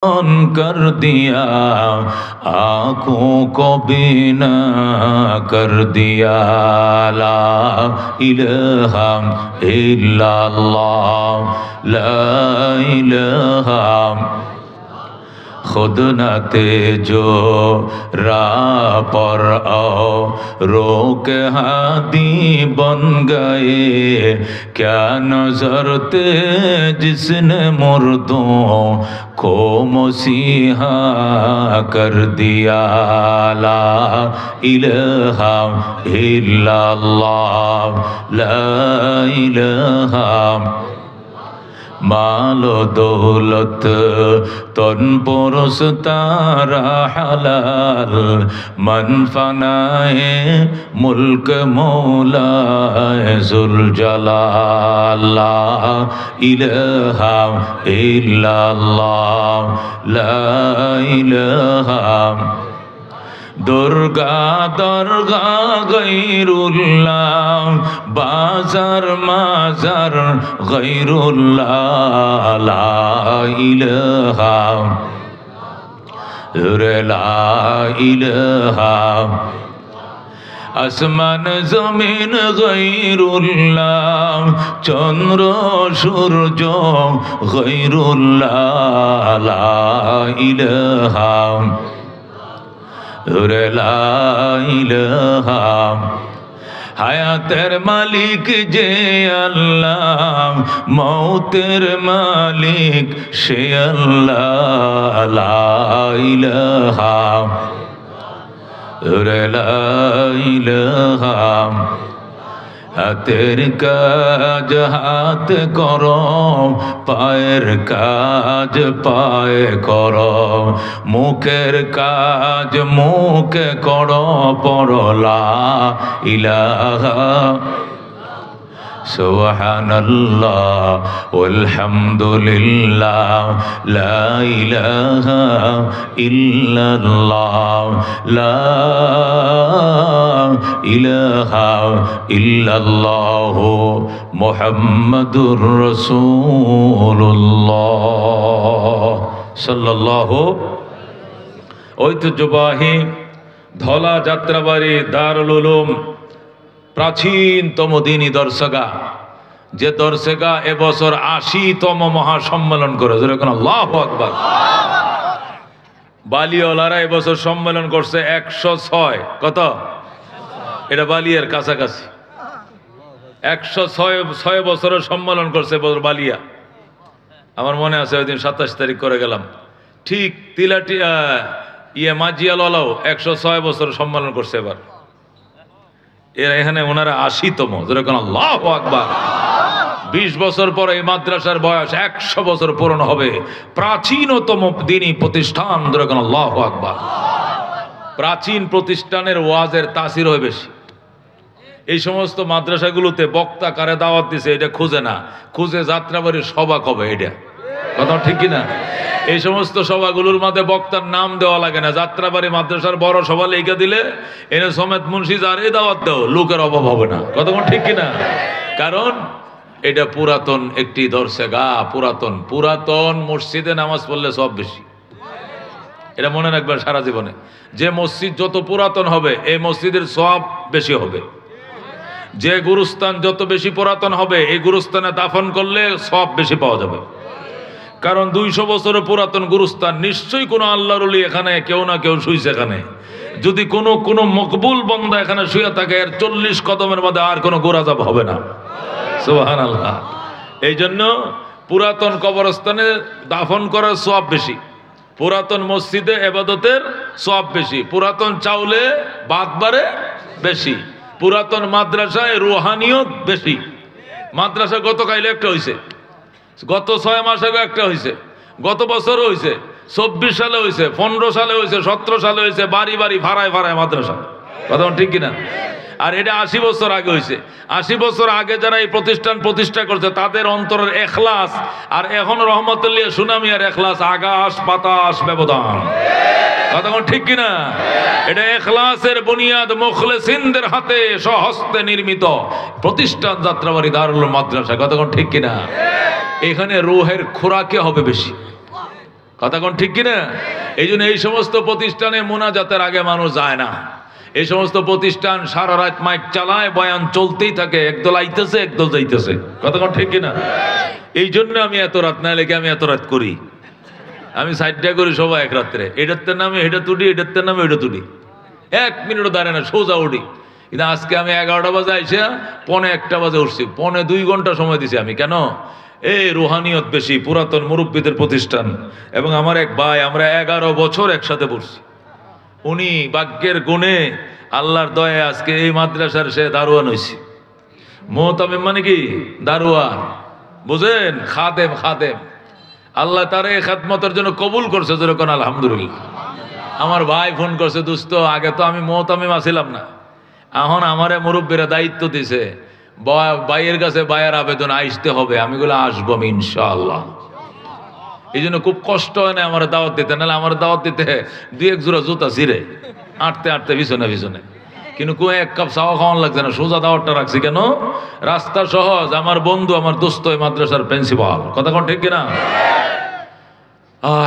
कर दिया, आँखों को बिना कर दिया। ला इलाहा इल्लल्लाह, ला इलाहा खुद न तेजो राह पर आओ, रोक हादी बन गए। क्या नजर थे जिसने मुर्दों को मसीहा कर दिया। ला इलाहा इल्लल्लाह, ला इलाहा मालो दौलत तन पुरुष तारा हलाल, मन फनाए मुल्क मौलाए जुल जलाल। ला इलाहा इल्लल्लाह, ला इलाहा दुर्गा दरगा गैरुल्लाह, बाजार माजार गैरुल्लाह। ला इलाहा ला इलाहा আসমান জমিন গৈরুল্লাহ, চন্দ্র সূর্য গৈরুল্লাহ। লা ইলাহা লা ইলাহা হায়াতের মালিক যে আল্লাহ, মৌতের মালিক সে আল্লাহ। লা ইলাহা লা ইলাহা হাতের কাজ হাত করো, পায়ের কাজ পায়ে করো, মুখের কাজ মুখে করো। পড়ো লা ইলাহা সুবহানাল্লাহ ওয়ালহামদুলিল্লাহ, লা ইলাহা ইল্লাল্লাহ, লা ইলাহা ইল্লাল্লাহ মুহাম্মাদুর রাসূলুল্লাহ সাল্লাল্লাহু। ঐতিহ্যবাহী ধলা যাত্রাবাড়ি দারুল উলুম প্রাচীনতম দ্বীনি দর্শগা, যে দর্শগা এবছর ৮০তম মহাসম্মেলন করে। যেরকম আল্লাহু আকবার। বালিওয়ালারা এবছর সম্মেলন করছে ১০৬। কত? এটা বালিয়ার কাছাকাছি ১০৬ বছরের সম্মেলন করছে এবছর বালিয়া। আমার মনে আছে ওই দিন ২৭ তারিখ করে গেলাম। ঠিক তিলাটি মাজিয়ালাও ১০৬ বছর সম্মেলন করছে এবার। এখানে ওনারা ৮০তম। যেরকম আল্লাহু আকবার। ২০ বছর পরে এই মাদ্রাসার বয়স ১০০ বছর পূরণ হবে। প্রাচীনতম দ্বীনি প্রতিষ্ঠান। যেরকম আল্লাহু আকবার। প্রাচীন প্রতিষ্ঠানের ওয়াজের তাসির হয় বেশি। এই সমস্ত মাদ্রাসাগুলোতে বক্তা কারে দাওয়াত দিছে এটা খুঁজে না, খুঁজে যাত্রাবাড়ির সভা কবে। এটা কথা ঠিক কিনা? এই সমস্ত সভাগুলোর মধ্যে বক্তার নাম দেওয়া লাগে না। যাত্রাবাড়ি মাদ্রাসার বড় সভা লেখা দিলে এনে সমেত মুন্সি যারে দাওয়াত দাও, লোকের অভাব হবে না। কথা ঠিক কিনা? কারণ এটা পুরাতন একটি দর্শগা। পুরাতন পুরাতন মসজিদে নামাজ পড়লে সব বেশি। এটা মনে রাখবেন সারা জীবনে। যে মসজিদ যত পুরাতন হবে এই মসজিদের সওয়াব বেশি হবে। যে গুরুস্থান যত বেশি পুরাতন হবে এই গুরুস্থানে দাফন করলে সওয়াব বেশি পাওয়া যাবে। কারণ ২০০ বছরের পুরাতন গুরুস্থান, নিশ্চয়ই কোনো আল্লাহর ওলি এখানে কেউ না কেউ শুইছে এখানে। যদি কোনো মকবুল বান্দা এখানে শুয়ে থাকে, এর ৪০ কদমের মধ্যে আর কোনো গোরাজাব হবে না। সুবহানাল্লাহ। এই জন্য পুরাতন কবরস্থানে দাফন করার সওয়াব বেশি, পুরাতন মসজিদে ইবাদতের সওয়াব বেশি, পুরাতন চাউলে ভাত বাড়ে বেশি, পুরাতন মাদ্রাসায় রুহানিয়ত বেশি। মাদ্রাসা গত কাইলে একটা হয়েছে, গত ৬ মাস আগে একটা হয়েছে, গত বছরও হয়েছে, ২৪ সালে হয়েছে, ১৫ সালে হয়েছে, ১৭ সালে হয়েছে। বাড়ি বাড়ি ভাড়ায় ভাড়ায় মাদ্রাসা। কথা ঠিক কিনা? আর এটা ৮০ বছর আগে হয়েছে। ৮০ বছর আগে যারা এই প্রতিষ্ঠান প্রতিষ্ঠা করছে তাদের অন্তরের এখলাস আর এখন রহমতুল্লাহ সুনামিয়ার এখলাস আকাশ বাতাস ব্যবধান। কথা ঠিক কিনা? এটা এখলাসের বুনিয়াদ মুখলিসিনদের হাতে স্বহস্তে নির্মিত প্রতিষ্ঠান যাত্রাবাড়ি দারুল মাদ্রাসা। কথা ঠিক কিনা? এখানে রূহের খোরাকে হবে বেশি। কথা কোন ঠিক কিনা? এই জন্য এই সমস্ত প্রতিষ্ঠানে মোনাজাতের আগে মানুষ যায় না। এই সমস্ত প্রতিষ্ঠান সারা রাত মাইক চালায়, বয়ান চলতেই থাকে, একদল আইতেছে একদল যাইতেছে। কথা কোন ঠিক কিনা? এই জন্য আমি এত রাত না লেগে আমি এত রাত করি। আমি সাইডটা করি সবাই এক রাত্রে, এটার নামে এটা তুলি, এটার নামে ওইটা তুলি, 1 মিনিটও দাঁড়ায় না, সোজা উঠি। কিন্তু আজকে আমি 11টা বাজে আইসা 1:45 বাজে উঠছি, 1.25 ঘন্টা সময় দিছি আমি। কেন? এই রুহানিয়ত বেশি, পুরাতন মুরব্বীদের প্রতিষ্ঠান, এবং আমার এক ভাই, আমরা 11 বছর একসাথে পড়ছি। উনি ভাগ্যের গুণে আল্লাহর দয়ায় আজকে এই মাদ্রাসার সে দারোয়ান হয়েছে। মোহতামিম মানে কি? দারোয়ান, বুঝেন? খাদেম, খাদেম। আল্লাহ তার এই খেদমতের জন্য কবুল করছে, যেরকম আলহামদুলিল্লাহ। আমার ভাই ফোন করছে, দোস্ত আগে তো আমি মোহতামিম আসিলাম না, এখন আমারে মুরব্বীরা দায়িত্ব দিছে, ভাইয়ের কাছে ভাইয়ের আবেদন আসতে হবে। আমি বলে আসবো আমি ইনশাআল্লাহ। এই জন্য খুব কষ্ট হয় না আমার দাওয়াত দিতে, নাহলে আমার দাওয়াত দিতে 2-1 জোড়া জুতা ছিঁড়ে আটতে আটতে পিছনে পিছনে। কিন্তু কই 1 কাপ চাওয়া খাওয়ান লাগছে না, সোজা দাওয়াতটা রাখছি। কেন? রাস্তা সহজ। আমার বন্ধু, আমার দোস্ত এই মাদ্রাসার প্রিন্সিপাল। কথা কোন ঠিক কিনা?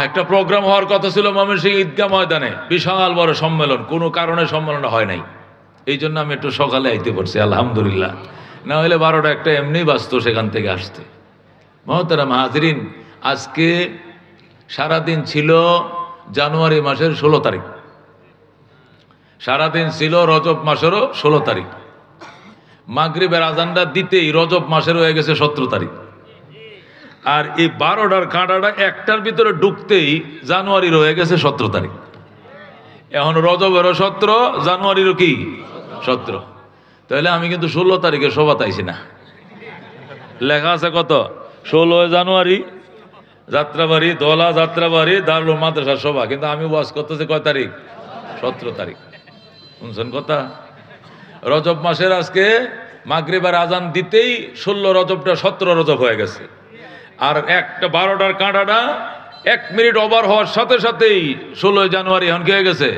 একটা প্রোগ্রাম হওয়ার কথা ছিল ময়মনসিংহ ঈদগাহ ময়দানে, বিশাল বড় সম্মেলন, কোনো কারণে সম্মেলনটা হয় নাই। এই জন্য আমি একটু সকালে আইতে পারছি আলহামদুলিল্লাহ, না হলে 12টা একটা এমনি বাঁচত সেখান থেকে আসতে। মহতারাম হাজরিন, আজকে সারাদিন ছিল জানুয়ারি মাসের 16 তারিখ, সারাদিন ছিল রজব মাসেরও 16 তারিখ। মাগরিবের আজানটা দিতেই রজব মাসের হয়ে গেছে 17 তারিখ। আর এই 12টার কাঁটাটা 1টার ভিতরে ঢুকতেই জানুয়ারির হয়ে গেছে 17 তারিখ। এখন রজবেরও 17, জানুয়ারিরও কি 17। তাহলে আমি কিন্তু 16 তারিখে সভা তাইছি না, লেখা আছে কত? 16 জানুয়ারি যাত্রাবাড়ি, দলা যাত্রাবাড়ি, দারুল মাদ্রাসা সভা। কিন্তু আমি ওয়াজ করতেছি কয় তারিখ? 17 তারিখ। শুনছেন কথা? রজব মাসের আজকে মাগরিবের আজান দিতেই 16 রজবটা 17 রজব হয়ে গেছে। আর 12টার কাঁটাটা 1 মিনিট ওভার হওয়ার সাথে সাথেই 16 জানুয়ারি এখন কি হয়ে গেছে?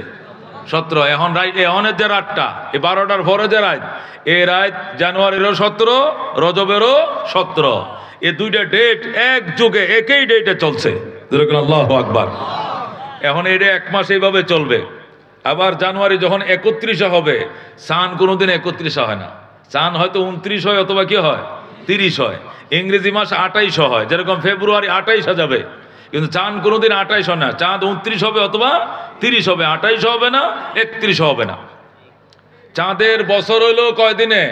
17। এখন রাইট, এখনের যে রাতটা, এই 12টার পরে যে রাত, এই রাত জানুয়ারিরও 17, রজবেরও 17। এই দুইটা ডেট এক যুগে একই ডেটে চলছে। আল্লাহু আকবার। এখন এটা 1 মাস এইভাবে চলবে। আবার জানুয়ারি যখন 31 হবে, চাঁদ কোনোদিন 31 হয় না, চাঁদ হয়তো 29 হয় অথবা কি হয় 30 হয়। ইংরেজি মাস 28 হয়, যেরকম ফেব্রুয়ারি 28 যাবে, কিন্তু চাঁদ কোনোদিন 28 হয় না, চাঁদ 29 হবে অথবা 30 হবে, 28 হবে না, 31 হবে না। চাঁদের বছর হইলো কয় দিনে?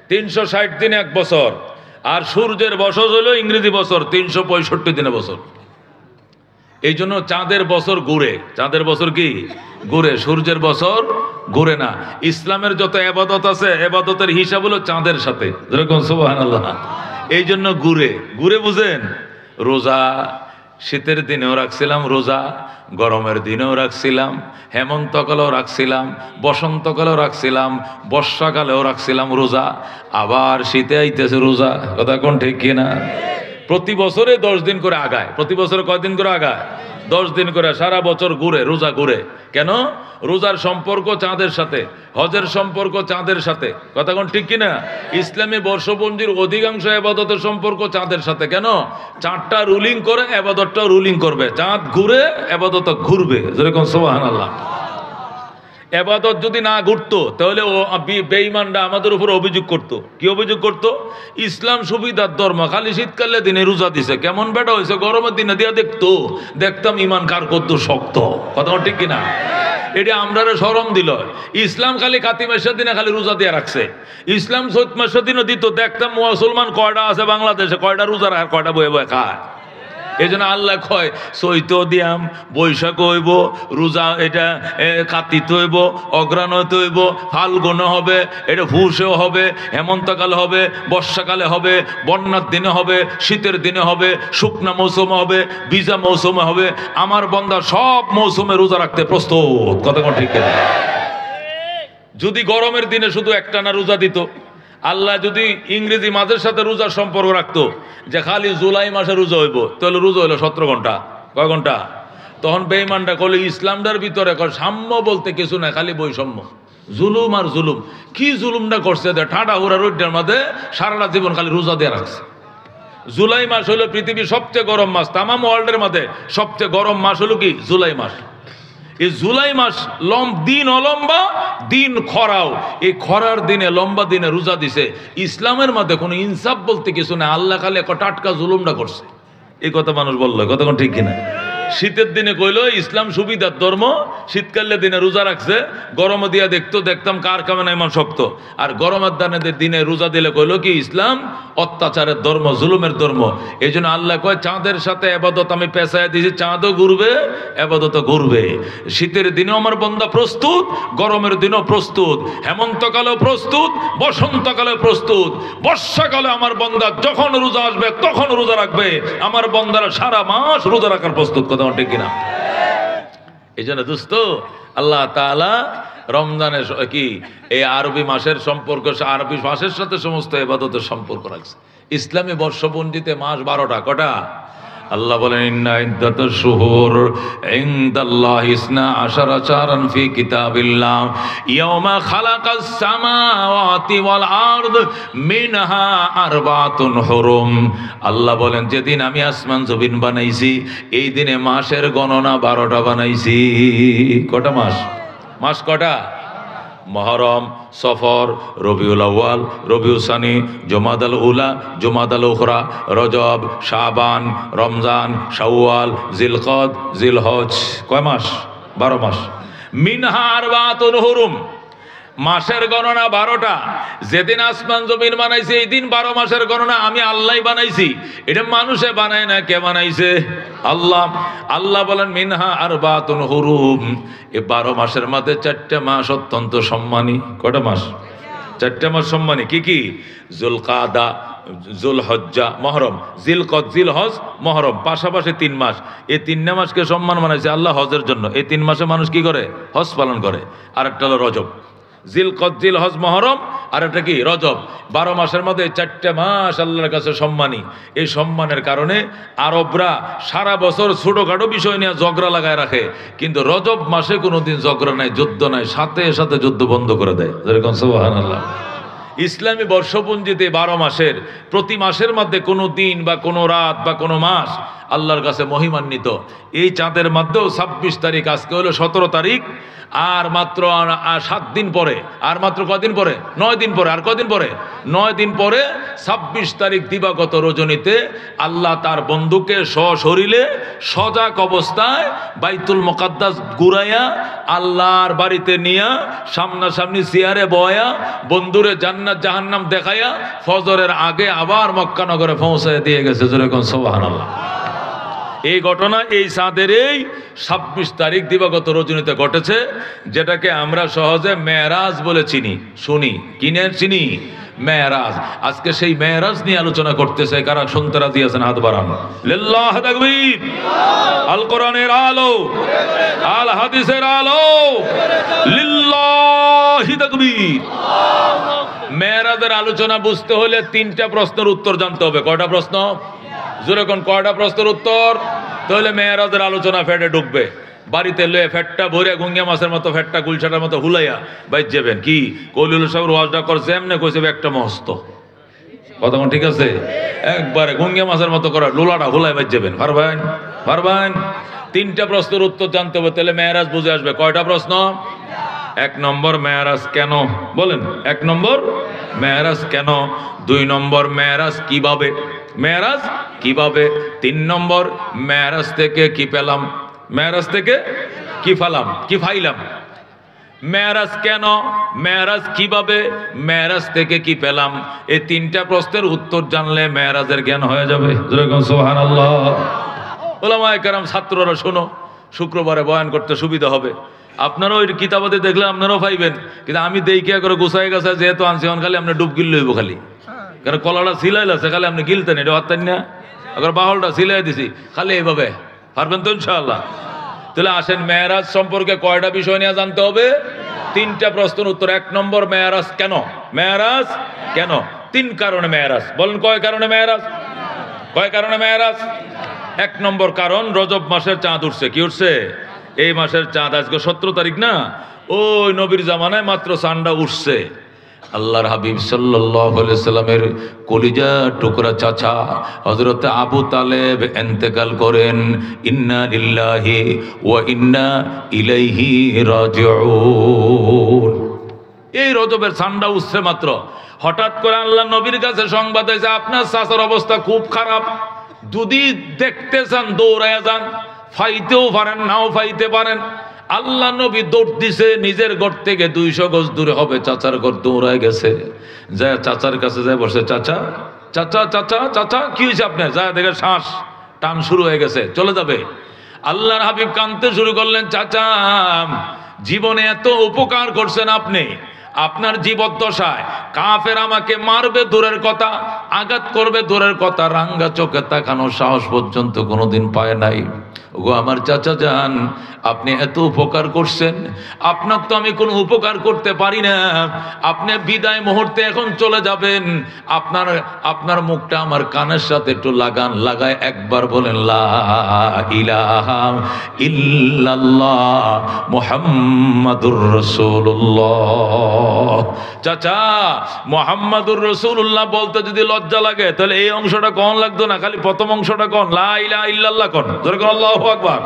360 দিনে 1 বছর। আর সূর্যের বছর হইলো ইংরেজি বছর 365 দিনে বছর। এই জন্য চাঁদের বছর ঘুরে। চাঁদের বছর কি ঘুরে, সূর্যের বছর ঘুরে না। ইসলামের যত ইবাদত আছে, ইবাদতের হিসাব হলো চাঁদের সাথে, যেরকম সুবহানাল্লাহ। এই জন্য ঘুরে ঘুরে, বুঝেন? রোজা শীতের দিনেও রাখছিলাম রোজা, গরমের দিনেও রাখছিলাম, হেমন্তকালেও রাখছিলাম, বসন্তকালেও রাখছিলাম, বর্ষাকালেও রাখছিলাম রোজা, আবার শীতে আইতেছে রোজা। কথা কোন ঠিক কিনা? প্রতি বছরে 10 দিন করে আগায়। প্রতি বছরে কয়দিন করে আগায়? 10 দিন করে। সারা বছর ঘুরে, রোজা ঘুরে। কেন? রোজার সম্পর্ক চাঁদের সাথে, হজের সম্পর্ক চাঁদের সাথে। কথা কোন ঠিক কিনা? ইসলামী বর্ষপঞ্জির অধিকাংশ ইবাদতের সম্পর্ক চাঁদের সাথে। কেন? চাঁদটা রুলিং করে, ইবাদতটা রুলিং করবে। চাঁদ ঘুরে, ইবাদত ঘুরবে। যেরকম সুবহানাল্লাহ। এবাদত যদি না ঘুরতো তাহলে ও বেঈমানরা আমাদের উপর অভিযোগ করত। কি অভিযোগ করত? ইসলাম সুবিধার ধর্ম, খালি শীতকালে দিনে রোজা দিছে, কেমন বেটা হয়েছে, গরমের দিনে দিয়া দেখতাম ইমান কার কত শক্ত। কথা ঠিক কিনা? এটা আমরা শরম দিল। ইসলাম খালি কাতি মাসের দিনে খালি রোজা দিয়ে রাখছে, ইসলাম চৈত মাসের দিনও দিত, দেখতাম মুসলমান কয়টা আছে বাংলাদেশে, কয়টা রোজা আর কয়টা বয়ে বয়ে খায়। এই জন্য আল্লাহ কয় চৈত দিয়াম, বৈশাখ হইব, রোজা এটা কার্তিক হইব, অগ্রাণ হইব, ফাল্গুন হবে, এটা ভূষেও হবে, হেমন্তকালে হবে, বর্ষাকালে হবে, বন্যার দিনে হবে, শীতের দিনে হবে, শুকনা মৌসুমে হবে, ভিজা মৌসুমে হবে। আমার বান্দা সব মৌসুমে রোজা রাখতে প্রস্তুত। কথা কোন ঠিক না? যদি গরমের দিনে শুধু একটানা রোজা দিত, আল্লাহ যদি ইংরেজি মাসের সাথে রোজার সম্পর্ক রাখতো, যে খালি জুলাই মাসে রোজা হইব, তাহলে রোজা হইলো 17 ঘন্টা। কয় ঘন্টা? তখন বেঈমানটা কইলো ইসলামটার ভিতরে সাম্য বলতে কিছু না, খালি বৈষম্য, জুলুম আর জুলুম। কি জুলুমটা করছে? ঠাডা হুড়া রোডের মধ্যে সারাটা জীবন খালি রোজা দিয়ে রাখছে। জুলাই মাস হলো পৃথিবীর সবচেয়ে গরম মাস, তামাম ওয়ার্ল্ডের মধ্যে সবচেয়ে গরম মাস হলো কি জুলাই মাস। এই জুলাই মাস দিন অলম্বা, দিন খরাও। এই খরার দিনে, লম্বা দিনে রোজা দিছে। ইসলামের মধ্যে কোনো ইনসাফ বলতে কিছু না, আল্লাহ খালি একটা টাটকা জুলুমটা করছে। এই কথা মানুষ বললো, কথা কোন ঠিক কিনা? শীতের দিনে কইলো ইসলাম সুবিধার ধর্ম, শীতকালের দিনে রোজা রাখছে, গরম দিয়া দেখতাম কার কামে ইমান শক্ত। আর গরমের দিনে রোজা দিলে কইলো কি ইসলাম অত্যাচারের ধর্ম, জুলুমের ধর্ম। এই জন্য আল্লাহ কয় চাঁদের সাথে আবাদত আমি পেঁচায় দিয়েছি, চাঁদও ঘুরবে, আবাদত ঘুরবে। শীতের দিনেও আমার বান্দা প্রস্তুত, গরমের দিনও প্রস্তুত, হেমন্তকালেও প্রস্তুত, বসন্তকালেও প্রস্তুত। বর্ষাকালে আমার বান্দা যখন রোজা আসবে তখন রোজা রাখবে। আমার বান্দারা সারা মাস রোজা রাখার প্রস্তুত, কথা ঠিক কিনা? এই জন্য দোস্ত, আল্লাহ তাআলা রমজানের কি এই আরবি মাসের সম্পর্ক, আরবি মাসের সাথে সমস্ত ইবাদতের সম্পর্ক রাখছে। ইসলামী বর্ষপঞ্জিতে মাস 12টা। কটা? আল্লাহ বলেন ইন্না ইদ্দাতাশ শুহুর ইনদাল্লাহি ইসনা আশারা শাহরান ফি কিতাবিল্লাহ ইয়াওমা খালাকাস সামাওয়াতি ওয়াল আরদ মিনহা আরবাতুন হুরুম। আল্লাহ বলেন যেদিন আমি আসমান জমিন বানাইছি এই দিনে মাসের গণনা 12টা বানাইছি। কটা মাস? মাস কটা? মহরম, সফর, রবিউল আউয়াল, রবিউল সানি, জমাদাল উলা, জমাদাল উখরা, রজব, শাবান, রমজান, শাওয়াল, জিলকদ, জিলহজ। কয় মাস? 12 মাস। মিনহা আরবাতুন হুরুম, মাসের গণনা 12টা। যেদিন আসমান জমিন বানাইছে এই দিন 12 মাসের গণনা আমি আল্লাহ বানাইছি। এটা মানুষে বানায় না, কে বানাইছে? আল্লাহ। আল্লাহ বলেন মিনহা আরবাতুন হুরুম, এই 12 মাসের মধ্যে 4টা মাস অত্যন্ত সম্মানী। কটা মাস? 4টা মাস সম্মানী। কি কি? জুলকাদা, জুলহজ্জা, মহরম, জিলকদ, জিলহজ, মহরম, পাশাপাশি 3 মাস। এই 3 মাসকে সম্মান বানাইছে আল্লাহ হজের জন্য। এই 3 মাসে মানুষ কি করে? হজ পালন করে। আর একটা হলো রজব, জিলকদ, জিলহজ, মহরম, আর একটা কি? রজব। 12 মাসের মধ্যে 4টা মাস আল্লাহর কাছে সম্মানী। এই সম্মানের কারণে আরবরা সারা বছর ছোটখাটো বিষয় নিয়ে ঝগড়া লাগায় রাখে, কিন্তু রজব মাসে কোনোদিন ঝগড়া নাই, যুদ্ধ নাই, সাথে সাথে যুদ্ধ বন্ধ করে দেয়। যেরকম সুবহানাল্লাহ। ইসলামী বর্ষপঞ্জিতে 12 মাসের প্রতি মাসের মধ্যে কোনো দিন বা কোনো রাত বা কোনো মাস আল্লাহর কাছে মহিমান্বিত। এই চাঁদের মধ্যেও 26 তারিখ, আজকে হলো 17 তারিখ, আর মাত্র 7 দিন পরে, আর মাত্র কদিন পরে? 9 দিন পরে। আর কদিন পরে? 9 দিন পরে 26 তারিখ দিবাগত রজনীতে আল্লাহ তার বন্ধুকে সশরীরে সজাগ অবস্থায় বাইতুল মুকাদ্দাস ঘুরাইয়া আল্লাহর বাড়িতে নিয়া সামনাসামনি চেয়ারে বয়া বন্ধুরে জান্নাত জাহান্নাম দেখাইয়া ফজরের আগে আবার মক্কা নগরে পৌঁছায় দিয়ে গেছে। যেরকম সুবহানাল্লাহ। এই ঘটনা এই চাঁদের এই 26 তারিখ দিবাগত রজনীতে ঘটেছে, যেটাকে আমরা সহজে মেরাজ বলে শুনি। কিনে চিনি? মেরাজ। আজকে সেই মেরাজ নিয়ে আলোচনা করতেছে। কারা শুনতে রাজি আছেন? হাত বাড়ান। লিল্লাহি তাকবীর। আল কোরআনের আলো, আল হাদিসের আলো, লিল্লাহি তাকবীর। মেরাজের আলোচনা বুঝতে হলে 3টা প্রশ্নের উত্তর জানতে হবে। কয়টা প্রশ্ন? যেরকম কয়টা প্রশ্নের উত্তর? তাহলে মেরাজের আলোচনা ফেটে ঢুকবে। বাড়িতে লয়ে ফেটটা ভরে গুঙ্গা মাছের মতো ফেটটা গুলছাটার মতো হুলাইয়া বাইর যাবেন। কি কলিল সাহেব ওয়াজটা করছে এমনি কইছে একটা মস্ত কথা, ঠিক আছে? একবারে গুঙ্গা মাছের মতো করে লোলাটা হুলাই বাইর যাবেন। পারবেন? 3টা প্রশ্নের উত্তর জানতে হবে, তাহলে মেরাজ বুঝে আসবে। কয়টা প্রশ্ন? 1 নম্বর মেরাজ কেন? বলেন। 1 নম্বর মেরাজ কেন? 2 নম্বর মেরাজ কিভাবে? মেরাজ কিভাবে? 3 নম্বর মেরাজ থেকে কি পেলাম? মেরাজ থেকে কি পেলাম? কি পাইলাম? মেরাজ কেন? মেরাজ কিভাবে? মেরাজ থেকে কি পেলাম? এই 3টা প্রশ্নের উত্তর জানলে মেরাজের জ্ঞান হয়ে যাবে। যেরকম সুবহানাল্লাহ। ওলামায়ে কেরাম, ছাত্ররা শোনো, শুক্রবারে বয়ান করতে সুবিধা হবে। আপনারাও ওই কিতাবাতে দেখলে আপনারাও পাইবেন, কিন্তু আমি দেখি করে গুছাই গাছায় যেহেতু আনছি খালি আপনি ডুব গিল লইব খালি, কারণ কলাটা সিলাই আছে খালি আপনি গিলতেন, এটা পারতেন না। আবার বাহলটা সিলাই দিছি খালি এইভাবে, পারবেন তো ইনশাআল্লাহ? তাহলে আসেন, মেরাজ সম্পর্কে কয়টা বিষয় নিয়ে জানতে হবে? 3টা প্রশ্নের উত্তর। 1 নম্বর মেরাজ কেন? মেরাজ কেন? 3 কারণে মেরাজ। বলেন কয় কারণে মেরাজ? কয় কারণে মেরাজ? 1 নম্বর কারণ, রজব মাসের চাঁদ উঠছে। কি উঠছে? এই মাসের চাঁদ। আজকে 17 তারিখ না? ওই নবীর জামানায় মাত্র চাঁদটা উঠছে। আল্লাহর হাবিব সাল্লাল্লাহু আলাইহি সাল্লামের কলিজা টুকরা চাচা হযরত আবু তালেব ইন্তেকাল করেন। ইন্না লিল্লাহি ওয়া ইন্না ইলাইহি রাজিউন। এই রজবের ঠান্ডা উঠছে মাত্র, হঠাৎ করে আল্লাহ নবীর কাছে সংবাদ হয়েছে আপনার চাচার অবস্থা খুব খারাপ, যদি দেখতে চান দৌড়ায় যান, ফাইতেও পারেন নাও ফাইতে পারেন। আল্লাহ নবী দৌড় দিছে, নিজের ঘর থেকে 200 গজ দূরে হবে চাচার ঘর, দৌড়ায় গেছে, যায় চাচার কাছে যায় বসে, চাচা চাচা চাচা চাচা কি হয়েছে আপনার? যায় দেখে শ্বাস টান শুরু হয়ে গেছে, চলে যাবে। আল্লাহর হাবিব কাঁদতে শুরু করলেন, চাচা জীবনে এত উপকার করছেন আপনি, আপনার জীবদ্দশায় কাফের আমাকে মারবে দূরের কথা, আঘাত করবে দূরের কথা, রাঙ্গা চোখে তাকানোর সাহস পর্যন্ত কোনোদিন পায় নাই। ওগো আমার চাচা যান, আপনি এত উপকার করছেন, আপনার তো আমি কোনো উপকার করতে পারি না, আপনি বিদায় মুহূর্তে এখন চলে যাবেন, আপনার মুখটা আমার কানের সাথে একটু লাগান, লাগায় একবার বলেন লা ইলাহা ইল্লাল্লাহ মুহাম্মাদুর রাসূলুল্লাহ। চাচা মুহাম্মাদুর রাসূলুল্লাহ বলতে যদি লজ্জা লাগে তাহলে এই অংশটা কোন লাগতো না, খালি প্রথম অংশটা কোন, লা ইলাহা ইল্লাল্লাহ কোন, জোরে কোন আল্লাহু আকবার।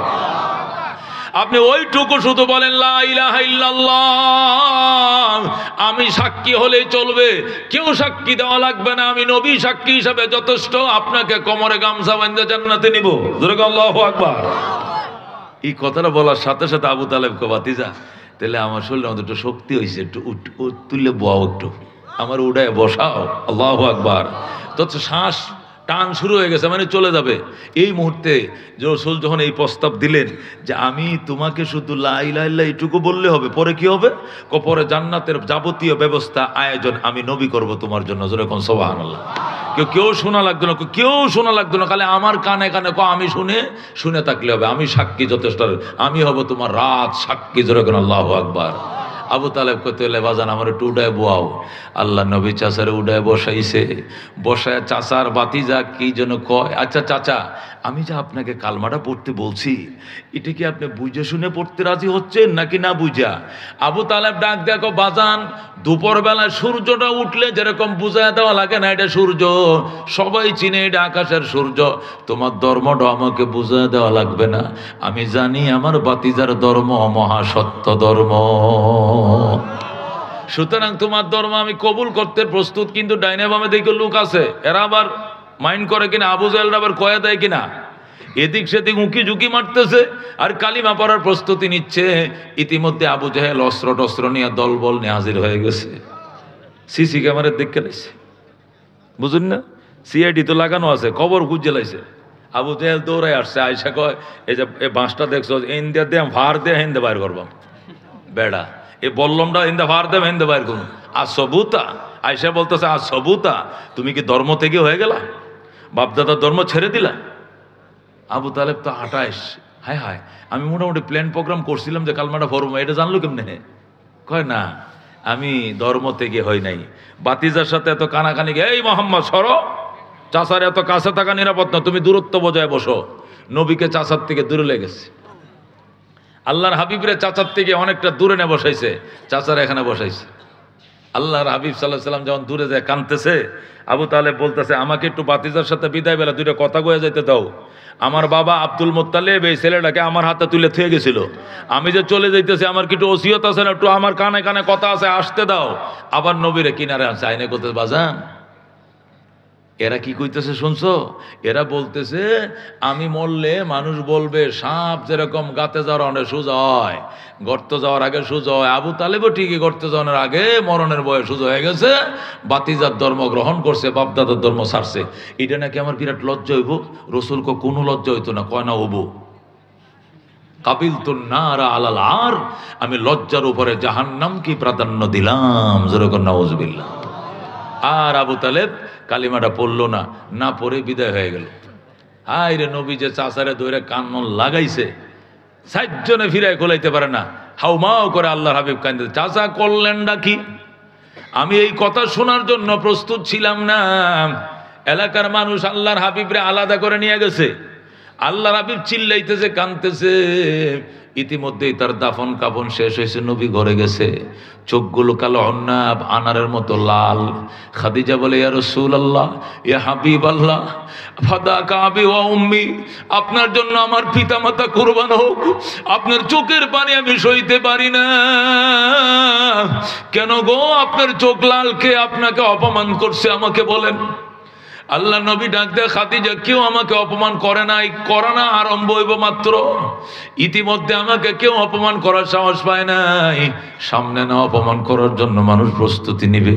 আপনি ওইটুকু শুধু বলেন লা ইলাহা ইল্লাল্লাহ, আমি সাক্ষী হলেই চলবে, কেউ সাক্ষী দেওয়া লাগবে না, আমি নবী সাক্ষী হিসাবে যথেষ্ট, আপনাকে কোমরে গামছা বাঁধে জান্নাতে নিব, জোরে কোন আল্লাহু আকবার। এই কথাটা বলার সাথে সাথে আবু তালেব কো ভাতিজা তাহলে আমার শরীরে আমাদের একটু শক্তি হয়েছে, একটু তুললে বসাও, একটু আমার উড়ায় বসাও, আল্লাহু আকবার। তো শ্বাস টান শুরু হয়ে গেছে, মানে চলে যাবে। এই মুহূর্তে রাসূল যখন এই প্রস্তাব দিলেন যে আমি তোমাকে শুধু লা ইলাহা ইল্লাল্লাহ এইটুকু বললে হবে, পরে কি হবে? পরে জান্নাতের যাবতীয় ব্যবস্থা আয়োজন আমি নবী করব তোমার জন্য, জোরে কোন সুবহানাল্লাহ। কেউ শোনা লাগতো না, কেউ শোনা লাগতো না, খালি আমার কানে কানে আমি শুনে থাকলে হবে, আমি সাক্ষী যথেষ্ট, আমি হব তোমার রাত সাক্ষী, জোরে কোন আল্লাহু আকবার। আবু তালেব কইতে হলে বাজান আমার একটু উডায় বোয়াও। আল্লাহ নবী চাচার উডায় বসাইছে, বসায় চাচার বাতিজা কি যেন কয়, আচ্ছা চাচা আমি যে আপনাকে কালমাটা পড়তে বলছি এটা কি আপনি বুঝে শুনে পড়তে রাজি হচ্ছেন নাকি না বুঝা? আবু তালেব ডাক দেখো বাজান, দুপুরবেলায় সূর্যটা উঠলে যেরকম বুঝায় দেওয়া লাগে না এটা সূর্য, সবাই চিনে এটা আকাশের সূর্য, তোমার ধর্মটা আমাকে বুঝায় দেওয়া লাগবে না, আমি জানি আমার বাতিজার ধর্ম মহাসত্য ধর্ম, সুতরাং তোমার ধর্ম আমি কবুল করতে প্রস্তুত। কিন্তু ডাইনে বামে দেখে লোক আছে, এরা আবার মাইন্ড করে কিনা, আবু জাহেলরা আবার কয়া দেয় কিনা, এদিক সেদিক উঁকি ঝুঁকি মারতেছে আর কালিমা পড়ার প্রস্তুতি নিচ্ছে। ইতিমধ্যে আবু জাহেল অস্ত্র টস্ত্র নিয়ে দলবল নিয়ে হাজির হয়ে গেছে, সিসি ক্যামেরার দিক লাইছে, বুঝুন না, সিআইডি তো লাগানো আছে, খবর খুঁজে লাইছে। আবু জাহেল দৌড়ায় আসছে, আয়সা কয় এই যে এই বাঁশটা দেখছো, ইন্দিয়া দিয়ে ভার দিয়ে হিন্দে বাইর করবাম, বেড়া এই বল্লমটা হিন্দে ভার দেব হিন্দে বাইর করুন। আর সবুতা আয়সা বলতেছে, আর সবুতা তুমি কি ধর্ম থেকে হয়ে গেলা, বাপদাদার ধর্ম ছেড়ে দিলা? আবু তালেব তো 28, হায় হায় আমি মোটামুটি প্ল্যান প্রোগ্রাম করছিলাম যে কালমাটা ফরম, এটা জানলো কেমনে? কয় না আমি ধর্ম থেকে হই নাই, বাতিজার সাথে এত কানাকানি, এই মোহাম্মদ সরো, চাচার এত কাছে থাকা নিরাপদ না, তুমি দূরত্ব বজায় বসো। নবীকে চাচার থেকে দূরে লেগেছে, আল্লাহর হাবিবরে চাচার থেকে অনেকটা দূরে নে বসাইছে, চাচার এখানে বসাইছে। আল্লাহর হাবিব সাল্লাল্লাহু আলাইহি ওয়াসাল্লাম যখন দূরে যায় কাঁদতেছে, আবু তালেব বলতেছে আমাকে একটু বাতিজার সাথে বিদায় বেলা দুইটা কথা কয়ে যেতে দাও, আমার বাবা আব্দুল মুত্তালিব এই ছেলেটাকে আমার হাতে তুলে থুয়ে গেছিল, আমি যে চলে যাইতেছি আমার কি একটু ওসিয়ত আছে না, একটু আমার কানে কানে কথা আছে, আসতে দাও। আবার নবীরে কিনারে আছে, আইনে করতে বাজান এরা কি কইতেছে শুনছো? এরা বলতেছে আমি মরলে মানুষ বলবে সাপ যেরকম গাতে যাওয়ার অনেক সোজা হয়, গর্ত যাওয়ার আগে সোজা হয়, আবু তালেবও ঠিকই গর্তে যাওয়ার আগে মরণের বয়স সোজা হয়ে গেছে, বাতিজার ধর্ম গ্রহণ করছে, বাপদাদার ধর্ম ছাড়ছে। এটা নাকি আমার বিরাট লজ্জা হইব। রসুলকে কোনো লজ্জা হইতো না, কয় না হবো কাবিল তো নারা আলাল আর, আমি লজ্জার উপরে জাহান্নামকে প্রাধান্য দিলাম, যেরকম নাউজুবিল্লাহ। আর আবু তালেব কালিমাটা পড়লো না, না পড়ে বিদায় হয়ে গেল। হায় রে নবী যে চাচারে ধরে কান্নন লাগাইছে, 60 জনে ফিরায় খোলাইতে পারে না, হাউমাও করে আল্লাহর হাবিব কান্দে, চাচা করলেন ডাকি। আমি এই কথা শোনার জন্য প্রস্তুত ছিলাম না। এলাকার মানুষ আল্লাহর হাবিবরে আলাদা করে নিয়ে গেছে, আল্লাহর হাবিব চিল্লাইতেছে কাঁদতেছে, ইতিমধ্যেই তার দাফন কাফন শেষ হয়েছে, নবী ঘরে গেছে, চোখগুলো কালো অন্নাব আনারের মতো লাল। খাদিজা বলে, ইয়া রাসূলুল্লাহ, ইয়া হাবিবাল্লাহ, ফাদাকা আবি ওয়া উম্মি, আপনার জন্য আমার পিতামাতা কুরবান হোক, আপনার চোখের পানি আমি সইতে পারি না। কেন গো, আপনার চোখ লাল, কে আপনাকে অপমান করছে আমাকে বলেন। আল্লাহ নবী ডাক দেয়, খাদিজা, কেউ আমাকে অপমান করে নাই, করে না, আরম্ভ হইব মাত্র। ইতিমধ্যে আমাকে কেউ অপমান করার সাহস পায় নাই, সামনে না অপমান করার জন্য মানুষ প্রস্তুতি নিবে।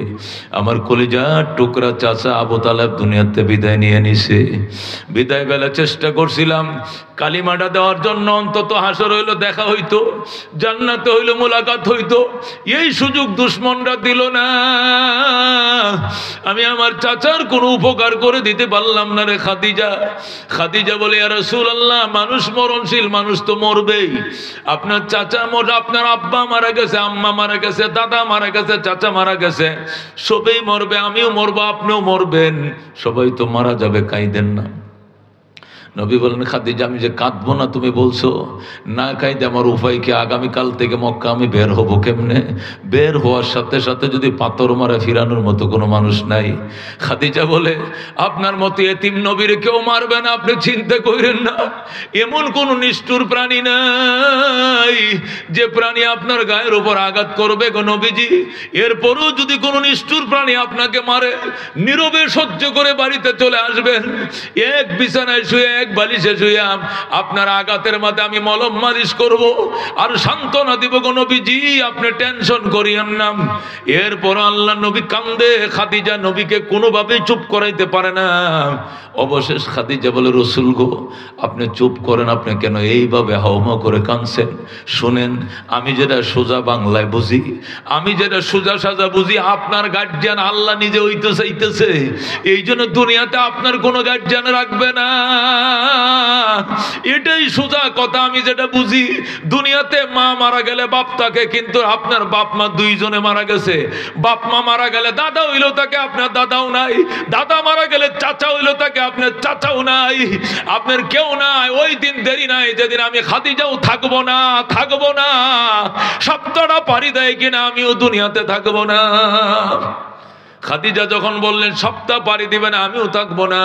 আমার কলিজার টুকরা চাচা আবু তালেব দুনিয়াতে বিদায় নিয়ে নিছে। বিদায় বেলা চেষ্টা করছিলাম কালিমাটা দেওয়ার জন্য, অন্তত হাসর হইল দেখা হইতো, জান্নাতে হইল মোলাকাত হইতো, এই সুযোগ দুশ্মনরা দিল না। আমি আমার চাচার কোনো উপকার করে দিতে পারলাম না রে খাদিজা। খাদিজা বলে, ইয়া রাসূলুল্লাহ, মানুষ মরণশীল, মানুষ তো মরবেই। আপনার চাচা আপনার আব্বা মারা গেছে, আম্মা মারা গেছে, দাদা মারা গেছে, চাচা মারা গেছে, সবাই মরবে, আমিও মরবো, আপনিও মরবেন, সবাই তো মারা যাবে, কাঁদেন না। নবী বলেন, খাদিজা, আমি যে কাঁদবো না তুমি বলছো, না কাঁদে আমার উপায় কি? আগামীকাল থেকে মক্কা আমি বের হব কেমনে? বের হওয়ার সাথে সাথে যদি পাথর মারা ফিরানোর মতো কোনো মানুষ নাই। খাদিজা বলে, আপনার মতো এতিম নবীর কেউ মারবে না, আপনি চিন্তা করেন না। এমন কোন নিষ্ঠুর প্রাণী নাই যে প্রাণী আপনার গায়ের উপর আঘাত করবে গো নবীজি। এরপরও যদি কোনো নিষ্ঠুর প্রাণী আপনাকে মারে, নীরবে সহ্য করে বাড়িতে চলে আসবেন, এক বিছানায় শুয়ে, এক বালিশে শুয়ে আপনার আঘাতের মাঝে আমি মলম মালিশ করব আর সান্ত্বনা দিব গো নবীজি, আপনি টেনশন করিয়েন না। এরপর আল্লাহ নবী কান্দে, খাদিজা নবীকে কোনোভাবেই চুপ করাইতে পারে না। অবশেষ খাদিজা বলে, রাসূল গো, আপনি চুপ করেন, আপনি কেন এইভাবে হাওমা করে কাঁদছেন? শুনেন, আমি যেটা সোজা বাংলায় বুঝি, আমি যেটা সোজা সাজা বুঝি, আপনার গার্জিয়ান আল্লাহ নিজে হইতে চাইতেছে, এই জন্য দুনিয়াতে আপনার কোনো গার্জিয়ান রাখবে না। এটাই সোজা কথা, আমি যেটা বুঝি। দুনিয়াতে মা মারা গেলে বাপ থাকে, কিন্তু আপনার বাপ মা দুইজনে মারা গেছে। বাপ মা মারা গেলে দাদা হইলেও তাকে, আপনার দাদাও নাই। দাদা মারা গেলে চাচা হইলেও তাকে, আপনার চাচাও নাই। আপনার কেউ নাই। ওই দিন দেরি নাই যেদিন আমি খাদিজাও থাকবো না, থাকবো না। সপ্তাহটা পাড়ি দেয় কিনা আমিও দুনিয়াতে থাকবো না। খাদিজা যখন বললেন সপ্তাহ পাড়ি দিবে না, আমিও থাকবো না,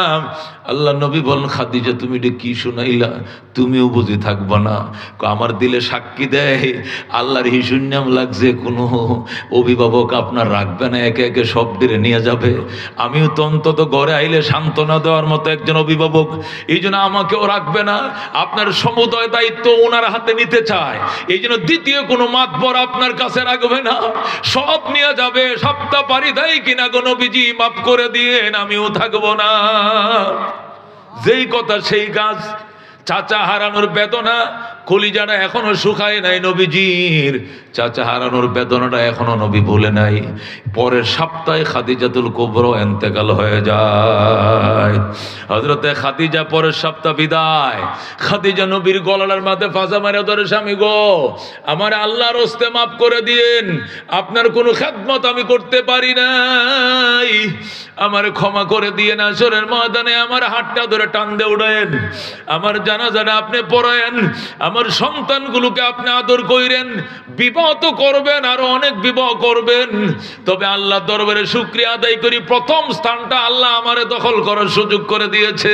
আল্লাহ নবী বলেন, খাদিজা তুমি এটা কি শুনাইলা? তুমিও বুঝি থাকবো না? আমার দিলে সাক্ষী দেয়, আল্লাহর হিসুন্নাম লাগছে, কোনো অভিভাবক আপনার রাখবে না, একে একে সব দিলে নিয়ে যাবে। আমিও তো অন্তত ঘরে আইলে সান্ত্বনা দেওয়ার মতো একজন অভিভাবক, এই জন্য আমাকেও রাখবে না। আপনার সমুদয় দায়িত্ব ওনার হাতে নিতে চায়, এই জন্য দ্বিতীয় কোনো মাতবর আপনার কাছে রাখবে না, সব নিয়ে যাবে। সপ্তাহ পাড়ি দেয় কিনা গো নবীজি, মাফ করে দিয়েন, আমিও থাকবো না। যেই কথা সেই কাজ। চাচা হারানোর বেদনা, কলিজাটা এখনো শুকায় নাই নবীজির। চাচা হারানোর বেদনাটা এখনো নবী ভুলে নাই। পরের সপ্তাহে খাদিজাতুল কুবরা ইন্তেকাল হয়ে যায়। হযরতে খাদিজা পরের সপ্তাহ বিদায়। খাদিজা নবীর গলার মাঝে ফাঁসা মারে ধরে, স্বামী গো, আমার আল্লাহর হস্তে মাফ করে দিন, আপনার কোনো খেদমত আমি করতে পারি নাই, আমার ক্ষমা করে দিয়ে হাসরের ময়দানে আমার হাতটা ধরে টান দিয়ে উড়ায়েন, আমার জানাজাটা আপনি পড়ায়েন, আমার সন্তানগুলোকে আপনি আদর কইরেন। বিবাহ তো করবেন, আরো অনেক বিবাহ করবেন, তবে আল্লাহ দরবারে শুকরিয়া আদায় করি, প্রথম স্থানটা আল্লাহ আমারে দখল করার সুযোগ করে দিয়েছে।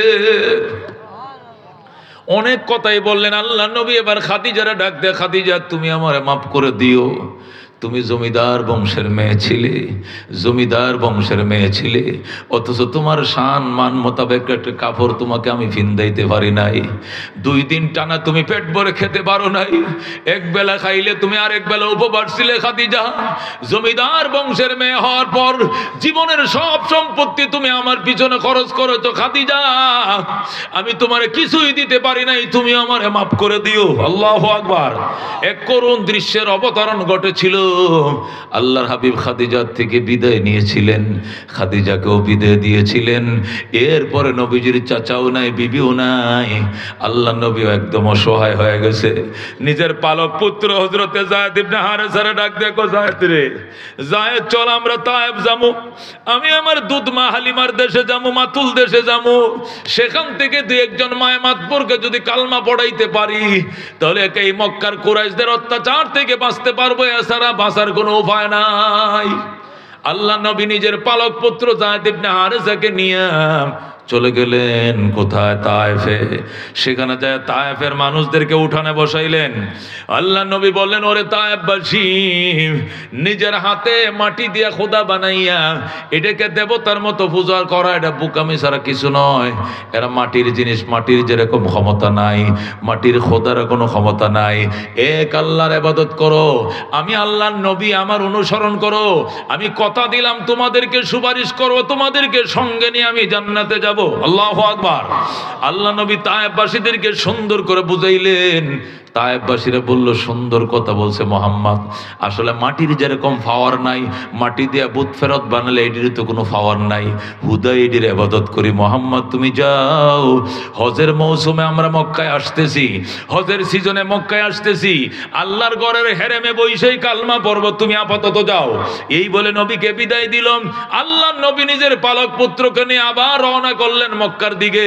অনেক কথাই বললেন আল্লাহ নবী। এবার খাদিজারা ডাক দে, খাদিজা তুমি আমারে মাফ করে দিও, তুমি জমিদার বংশের মেয়ে ছিলে, জমিদার বংশের মেয়ে ছিলে, অথচ তোমার শান মান মোতাবেক একটা কাপড় তোমাকে আমি ফিন্দাইতে পারি নাই। 2 দিন টানা তুমি পেট ভরে খেতে পারো নাই, এক বেলা খাইলে তুমি আরেক বেলা উপবাস ছিলে খাদিজা। জমিদার বংশের মেয়ে হওয়ার পর জীবনের সব সম্পত্তি তুমি আমার পিছনে খরচ করেছো খাদিজা, আমি তোমারে কিছুই দিতে পারি নাই, তুমি আমারে মাফ করে দিও। আল্লাহু আকবার। এক করুণ দৃশ্যের অবতরণ ঘটেছিল। আল্লাহর হাবিব খাদিজার থেকে বিদায় নিয়েছিলেন, খাদিজাকেও বিদায় দিয়েছিলেন। এরপরে নবীজির চাচাও নাই, বিবিও নাই, আল্লাহ নবীও একদম অসহায় হয়ে গেছে। নিজের পালক পুত্র হযরতে যায়েদ ইবনে হারেসারে ডাক দেখো, যায়েদ রে, যায়েদ চল আমরা তায়েফ যামু, আমি আমার দুধ মা হালিমার দেশে যামু, মাতুল দেশে যামু, সেখান থেকে দুই একজন মায় মাতবরকে যদি কালমা পড়াইতে পারি তাহলে এই মক্কার কুরাইশদের অত্যাচার থেকে বাঁচতে পারবো, এছাড়া বাঁচার কোনো উপায় নাই। আল্লাহ নবী নিজের পালক পুত্র যায়েদ ইবনে হারেসাকে নিয়ে চলে গেলেন কোথায়? তায়েফে। সেখানে যায় তায়েফের মানুষদেরকে উঠানে বসাইলেন। আল্লাহ নবী বললেন, ওরে তায়েফবাসী, নিজের হাতে মাটি দিয়ে খোদা বানাইয়া এটাকে দেবতার মতো পূজা করা এটা বুকামি ছাড়া কিছু নয়। এরা মাটির জিনিস, মাটির যেরকম ক্ষমতা নাই, মাটির খোদার কোনো ক্ষমতা নাই। এক আল্লাহর ইবাদত করো, আমি আল্লাহর নবী, আমার অনুসরণ করো। আমি কথা দিলাম তোমাদেরকে সুপারিশ করব, তোমাদেরকে সঙ্গে নিয়ে আমি জান্নাতে যাব। আল্লাহু আকবার। আল্লাহ নবী তায়েফবাসীদেরকে সুন্দর করে বুঝাইলেন। তায়েফবাসীরা বলল, সুন্দর কথা বলছে মুহাম্মদ, আসলে মাটির যেরকম পাওয়ার নাই, মাটি দিয়ে বুত ফেরত বানালে এটির তো কোনো পাওয়ার নাই, হুদাই এটির ইবাদত করি। মুহাম্মদ তুমি যাও, হজের মৌসুমে আমরা মক্কায় আসতেছি, হজের সিজনে মক্কায় আসতেছি, আল্লাহর ঘরের হেরেমে বইসেই কালমা পড়ব, তুমি আপাতত যাও। এই বলে নবীকে বিদায় দিলাম। আল্লাহর নবী নিজের পালক পুত্রকে নিয়ে আবার রওনা করলেন মক্কার দিকে।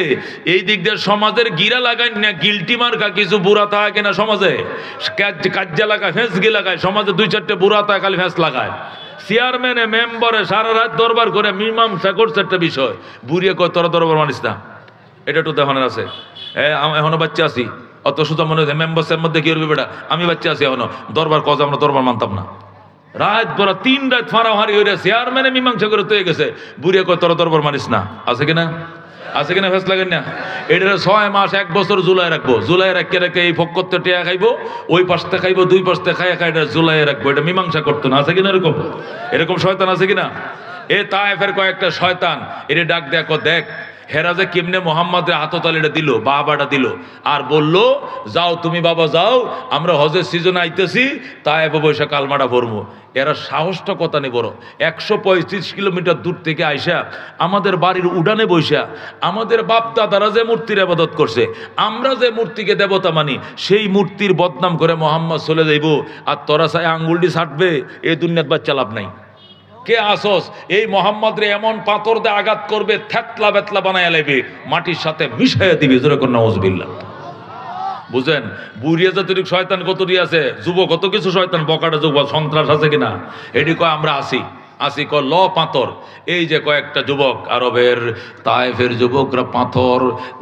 এই দিক দিয়ে সমাজের গিরা লাগাই না, গিলটি মার্কা কিছু বুড়া থাকে না সমাজে, কাজ্জা লাগায়, ফেঁসগি লাগায়, সমাজে দুই চারটে বুড়া থাকে খালি ফেঁস লাগায়। চেয়ারম্যানে মেম্বারে সারা রাত দরবার করে মীমাংসা করছে একটা বিষয়, বুড়িয়ে কয় তোরা দরবার মানিস না, এটা একটু দেখানোর আছে। এখনো বাচ্চা আছি, অত সুতা মনে হয় মেম্বার্সের মধ্যে কি করবি বেটা, আমি বাচ্চা আছি এখনো, দরবার কজ আমরা দরবার মানতাম না। রাত বড় 3 রাত ফাড়াফাড়ি হয়ে চেয়ারম্যানে মীমাংসা করে তৈরি গেছে, বুড়িয়ে কয় তোরা দরবার মানিস না। আছে কিনা? আছে কিনা? ফেস লাগেন না? এটা 6 মাস 1 বছর জুলাই রাখবো, জুলাই রাখতে রেখে এই ফক করতে টিয়া খাইবো, ওই পাশতে খাইবো, দুই পাশতে খাই খাই, এটা জুলাই রাখবো, এটা মীমাংসা করতো না। আছে কিনা এরকম? এরকম শয়তান আছে কিনা? এ তায়েফের কয়েকটা শয়তান এর ডাক দেখো, দেখ হেরা যে কেমনে মোহাম্মদের হাততালিটা দিল, বাবাটা দিল, আর বলল যাও তুমি বাবা যাও, আমরা হজের সিজনে আইতেছি, তায়েফে বৈশা কালমাটা ভরবো। এরা সাহসটা কথা নেই বড়, 135 কিলোমিটার দূর থেকে আইসা আমাদের বাড়ির উঠানে বৈশা আমাদের বাপ দাদারা যে মূর্তির ইবাদত করছে, আমরা যে মূর্তিকে দেবতা মানি, সেই মূর্তির বদনাম করে মোহাম্মদ চলে যাইব, আর তোরা চাই আঙ্গুলটি ছাটবে, এই দুনিয়ার বাচ্চা লাভ নাই। কে আসস এই মোহাম্মদ রে এমন পাথর দিয়ে আঘাত করবে, থেতলা বেতলা বানায় লাইবে, মাটির সাথে মিশাইয়া দিবে, যেরকম নাউজুবিল্লাহ। বুঝেন বুড়িয়া জাতির শয়তান কতটি আছে, যুবক কত কিছু শয়তান, বকাটা যুবক সন্ত্রাস আছে কিনা, এটি কয় আমরা আসি আসি ক ল পাথর। এই যে কয়েকটা যুবক আরবের তায়েফের যুবকরা পাথর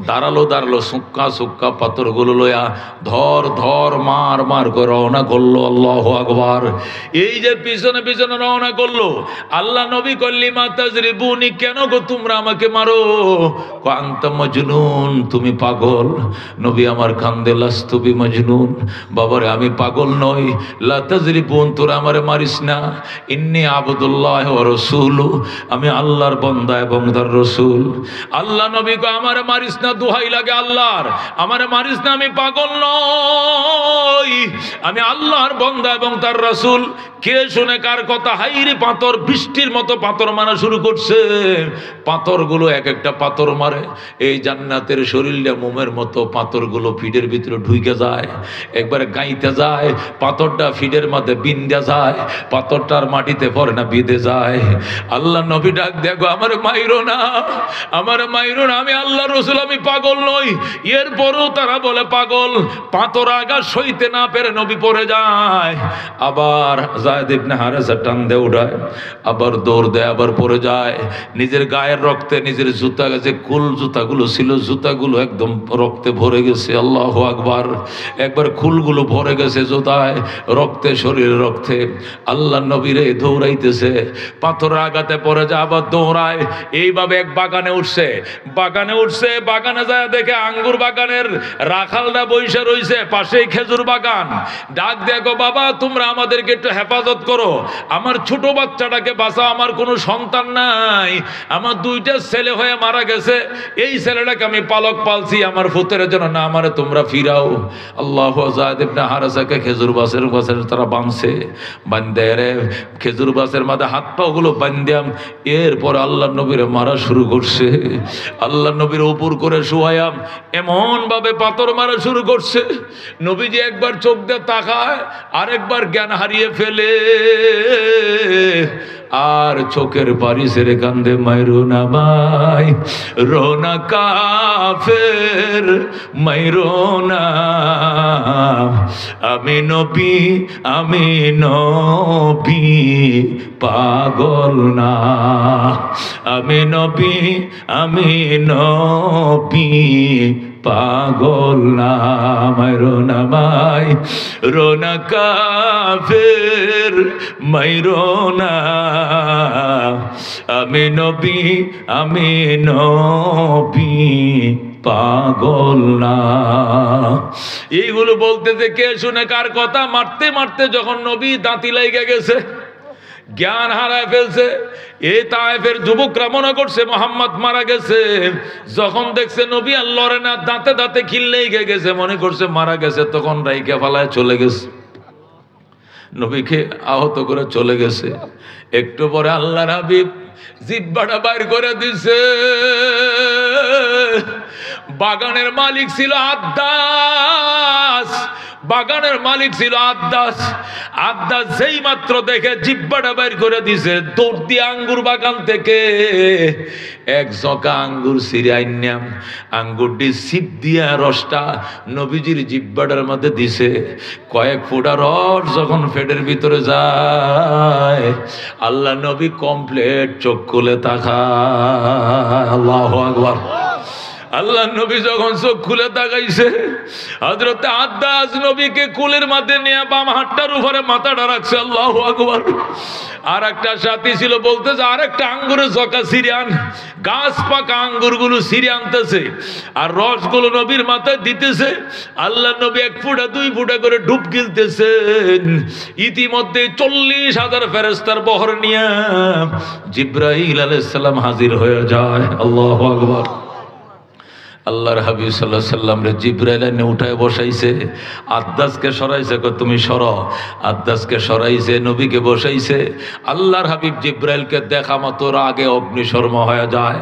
দাঁড়ালো সুক্কা সুক্কা পাথরগুলো লইয়া ধর ধর মার মার করে রওনা করলো। আল্লাহু আকবার। এই যে পিছনে পিছনে রওনা করলো, আল্লাহ নবী কল্লি মাতাজরিবুনি, কেন গো তোমরা আমাকে মারো? আনতা মজনুন, তুমি পাগল। নবী আমার কান্দে, লাস্তু বিমজনুন, বাবারে আমি পাগল নই। লা তাজরিবুন, তোরা আমারে মারিস না। ইন্নী আবদুল্লাহ ওয়া রাসূলু, আমি আল্লাহর বান্দা এবং তার রাসূল। আল্লাহ নবী কো আমারে মারিস না, দোহাই লাগে আল্লাহর, আমারে মারিস না, আমি পাগল নই, আমি আল্লাহর বান্দা এবং তার রাসূল। কে শুনে কার কথা? হাইরে পাথর, বৃষ্টির মতো পাথর মারা শুরু করছে। পাথরগুলো এক একটা পাথর মারে, এই জান্নাতের শরীরটা মোমের মতো, পাথরগুলো ফিডের ভিতরে ঢুকে যায়, একবারে গাইতে যায়, পাথরটা ফিডের মধ্যে বিন্দা যায়, পাথরটার মাটিতে পড়ে না, বিঁধে যায়। আল্লাহ নবী ডাক দেখো, আমার মাইরো না, আমার মাইরো না, আমি আল্লাহ রসুল, আমি পাগল নই। এরপরেও তারা বলে পাগল। পাথর আঘাত সইতে না পেরে নবী পড়ে যায়, আবার যায়েদ ইবনে হারেসা টান দিয়ে উঠায়, আবার দৌড় দেয়, আবার পড়ে যায়। নিজের গায়ের রক্তে নিজের জুতা, যে কুল জুতাগুলো ছিল, জুতাগুলো একদম রক্তে ভরে গেছে। আল্লাহু আকবার। একবার খুলগুলো ভরে গেছে জুতায়, রক্তে, শরীরে রক্তে। আল্লাহ নবীরে দৌড়াইতেছে, পাথরের আঘাতে পড়ে যায়, আবার দৌড়ায়। এইভাবে এক বাগানে উঠছে, বাগানে যায় দেখে আঙ্গুর বাগানের রাখালরা বইসা রইছে, পাশেই খেজুর বাগান। ডাক দেখো, বাবা তোমরা আমাদেরকে একটু হেফাজত হেফাজত করো, আমার ছোট বাচ্চাটাকে বাঁচাও, আমার কোনো সন্তান নাই, আমার দুইটা ছেলে হয়ে মারা গেছে, এই ছেলেটাকে আমি পালক পালছি, আমার ফুতের জন্য না, আমারে তোমরা ফিরাও। আল্লাহ যায়েদ ইবনে হারেসাকে খেজুর গাছের তারা বাঁধছে, বান্ধে রে খেজুর গাছের মাঝে হাত পা গুলো বান্ধাম। এরপরে আল্লাহ নবীর মারা শুরু করছে, আল্লাহ নবীর উপর করে শুয়ায়াম এমন ভাবে পাথর মারা শুরু করছে, নবীজি একবার চোখ দিয়ে তাকায়, আরেকবার জ্ঞান হারিয়ে ফেলে, আর চোখের পানি ছেড়ে কান্দে, মাইরো না ভাই, রোনা কাফের, মাইরো না, আমি নবী, আমি নবী পাগল না, আমি নবী, আমি নবী পাগল না, মাইরো না ভাই, রোনা কাফের, মাইরো না, আমি নবী, আমি নবী পাগল না। এইগুলো বলতেছে কে শুনে কার কথা? মারতে মারতে যখন নবী দাঁতি লাইগা গেছে, জ্ঞান হারায় ফেলছে, এই তায়েফের যুবকরা মনে করছে মোহাম্মদ মারা গেছে। যখন দেখছে নবী আর লড়ে না, দাঁতে দাঁতে খিল লেগে গেছে, মনে করছে মারা গেছে, তখন রাইকে ফালায় চলে গেছে, নবীকে আহত করে চলে গেছে। একটু পরে আল্লাহর হাবিব জিহ্বাটা বাইর করে দিছে। বাগানের মালিক ছিল আদ্দাস, বাগানের মালিক ছিল আদ্দাস। আদ্দাস যেই মাত্র দেখে জিহ্বাটা বাইর করে দিছে, দৌড় দিয়ে আঙ্গুর বাগান থেকে এক জকা আঙ্গুর ছিঁড়ে আইনাম, আঙ্গুরটি ছিপ দিয়া রসটা নবীজির জিহ্বাটার মধ্যে দিছে। কয়েক ফোঁটা রস যখন পেটের ভিতরে যায়, আল্লাহ নবী কমপ্লিট চোখ খুলে তাকায়। আল্লাহু আকবার। আল্লাহ নবী যখন চোখ খুলে তাকাইছে, হযরত আদ্দাস নবীকে কুলের মধ্যে নিয়ে বাম হাতটার উপরে মাথাটা রাখছে। আল্লাহু আকবার। আর একটা সাথী ছিল, বলতেছে আর একটা আঙ্গুরের জকা সিরিয়ান, গাছ পাকা আঙ্গুরগুলো সিরিয়ে আনতেছে আর রসগুলো নবীর মাথায় দিতেছে। আল্লাহ নবী 1 ফুটা 2 ফুটা করে ডুব গিলতেছেন। ইতিমধ্যে 40,000 ফেরেশতার বহর নিয়ে জিবরাইল আলাইহিস সালাম হাজির হয়ে যায়। আল্লাহু আকবার। আল্লাহর হাবিব সাল্লাল্লাহু আলাইহি সাল্লাম রে জিবরাইল এনে উঠায় বসাইছে, আদ্দাসকে সরাইছে, তুমি সরো, আদ্দাসকে সরাইছে, নবীকে বসাইছে। আল্লাহর হাবিব জিবরাইলকে দেখা মাত্র আগে অগ্নিশর্ম হয়ে যায়,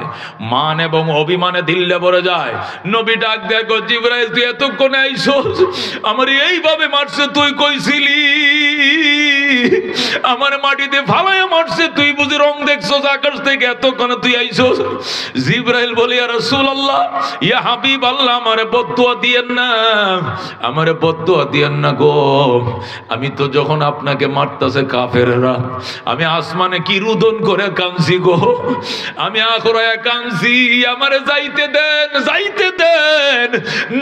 মান এবং অভিমানে দিল্লে ভরে যায়। নবী ডাক দেখো, জিবরাইল তুই এতক্ষণে আইছস, আমার এইভাবে মারছে, তুই কইছিলি আমার মাটিতে ফালাইয়া মারছে, তুই বুঝি রং দেখছস আকাশ থেকে, এতক্ষণে তুই আইছস। জিবরাইল বলি, ইয়া রাসূলুল্লাহ, ইয়া হাবিব আল্লাহ, আমারে বদদুয়া দিয়েন না, আমারে বদদুয়া দিয়েন না গো। আমি তো যখন আপনাকে মারতাছে কাফেররা, আমি আসমানে কি রুদন করে কাঁদছি গো, আমি আখরায় কাঁদছি, আমারে যাইতে দেন, যাইতে দেন,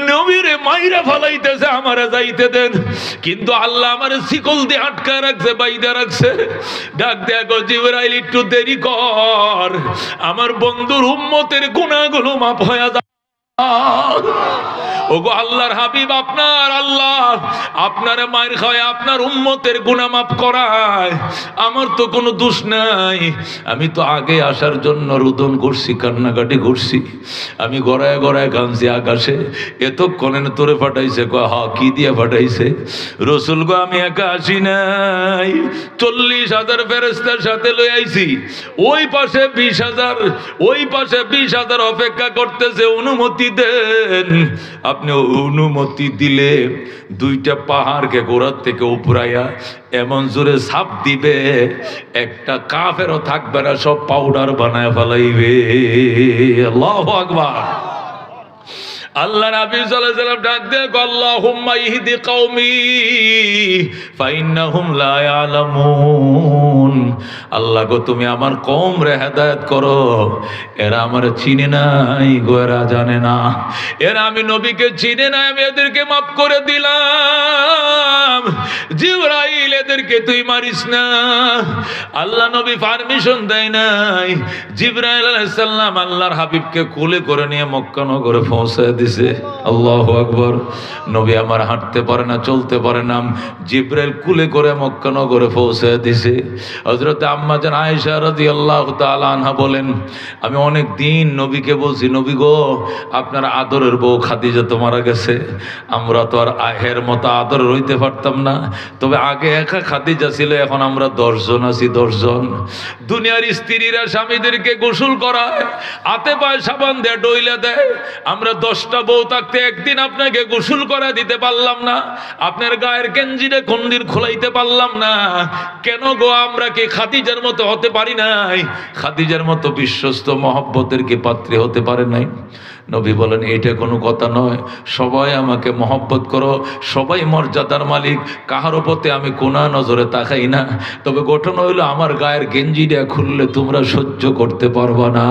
নবীরে মাইরা ফালাইতেছে, আমারে যাইতে দেন। কিন্তু আল্লাহ আমারে শিকল দিয়ে আটকায় রাখছে, বাইদা রাখছে। ডাক দেখো, জিবরাইল একটু দেরি কর, আমার বন্ধুর উম্মতের গুনাহগুলো মাফ হয়ে যায়। ওগো আল্লাহর হাবিব, আপনার আল্লাহ আপনারে মায়ের খায়, আপনার উম্মতের গুনাহ মাফ করায়, আমার তো কোনো দোষ নাই। আমি তো আগে আসার জন্য রুদন করছি, কান্নাকাটি করছি, আমি গড়ায় গড়ায় কাঁদছি আকাশে, এতক্ষণে তোরে ফাটাইছে। কয় হা, কি দিয়ে ফাটাইছে? রসুল গো, আমি একা আসি নাই, 40,000 ফেরেশতার সাথে লই আইছি। ওই পাশে 20,000, ওই পাশে 20,000 অপেক্ষা করতেছে, অনুমতি দেন। আপনি অনুমতি দিলে 2টা পাহাড়কে গোড়ার থেকে উপরাইয়া এমন জোরে ছাপ দিবে, একটা কাফেরও থাকবে না, সব পাউডার বানায় ফেলাইবে। আল্লাহু আকবার। আল্লাহ নবী সাল্লাল্লাহু আলাইহি ওয়াসাল্লাম ডাক দিয়ে, আল্লাহুম্মা ইহদি কওমি ফাইন্নাহুম লা ইয়ালামুন। আল্লাহ গো, তুমি আমার কওম রে হেদায়েত করো, এরা আমার চিনে নাই গো, এরা জানে না, এরা আমি নবীকে চিনে না, আমি এদেরকে মাফ করে দিলাম। জিবরাইল, এদেরকে তুই মারিস না। আল্লাহ নবী পারমিশন দেয় নাই। জিবরাইল আলাইহিস সালাম আল্লাহর হাবিবকে কোলে করে নিয়ে মক্কা নগরে পৌঁছে দিছে। আল্লাহু আকবার। নবী আমার হাঁটতে পারে না, চলতে পারে না, জিব্রাইল কুলে করে মক্কা নগরে পৌঁছে দিছে। হযরত আম্মা জান আয়েশা রাদিয়াল্লাহু তাআলা আনহা বলেন, আমি অনেক দিন নবীকে বলছি, নবী গো আপনার আদরের বউ খাদিজা তো মারা গেছে, আমরা তো আর আহের মতো আদর হইতে পারতাম না, তবে আগে একা খাদিজা ছিল, এখন আমরা 10 জন আছি, 10 জন। দুনিয়ার স্ত্রীরা স্বামীদেরকে গোসল করায়, হাতে পায়ে সাবান দিয়ে ডইলা দেয়, আমরা 10টা বউ থাকতে একদিন আপনাকে গোসল করে দিতে পারলাম না, আপনার গায়ের গেঞ্জিরে কন্দির খোলাইতে পারলাম না, কেন গো আমরা কি খাদিজার মতো হতে পারি নাই? খাদিজার মতো বিশ্বস্ত মহব্বতের কি পাত্রী হতে পারে নাই? নবী বলেন, এটা কোনো কথা নয়, সবাই আমাকে মহব্বত করো, সবাই মর্যাদার মালিক, কাহার প্রতি আমি কোনা নজরে তাকাই না, তবে ঘটনা হইলো আমার গায়ের গেঞ্জিটা খুললে তোমরা সহ্য করতে পারবা না।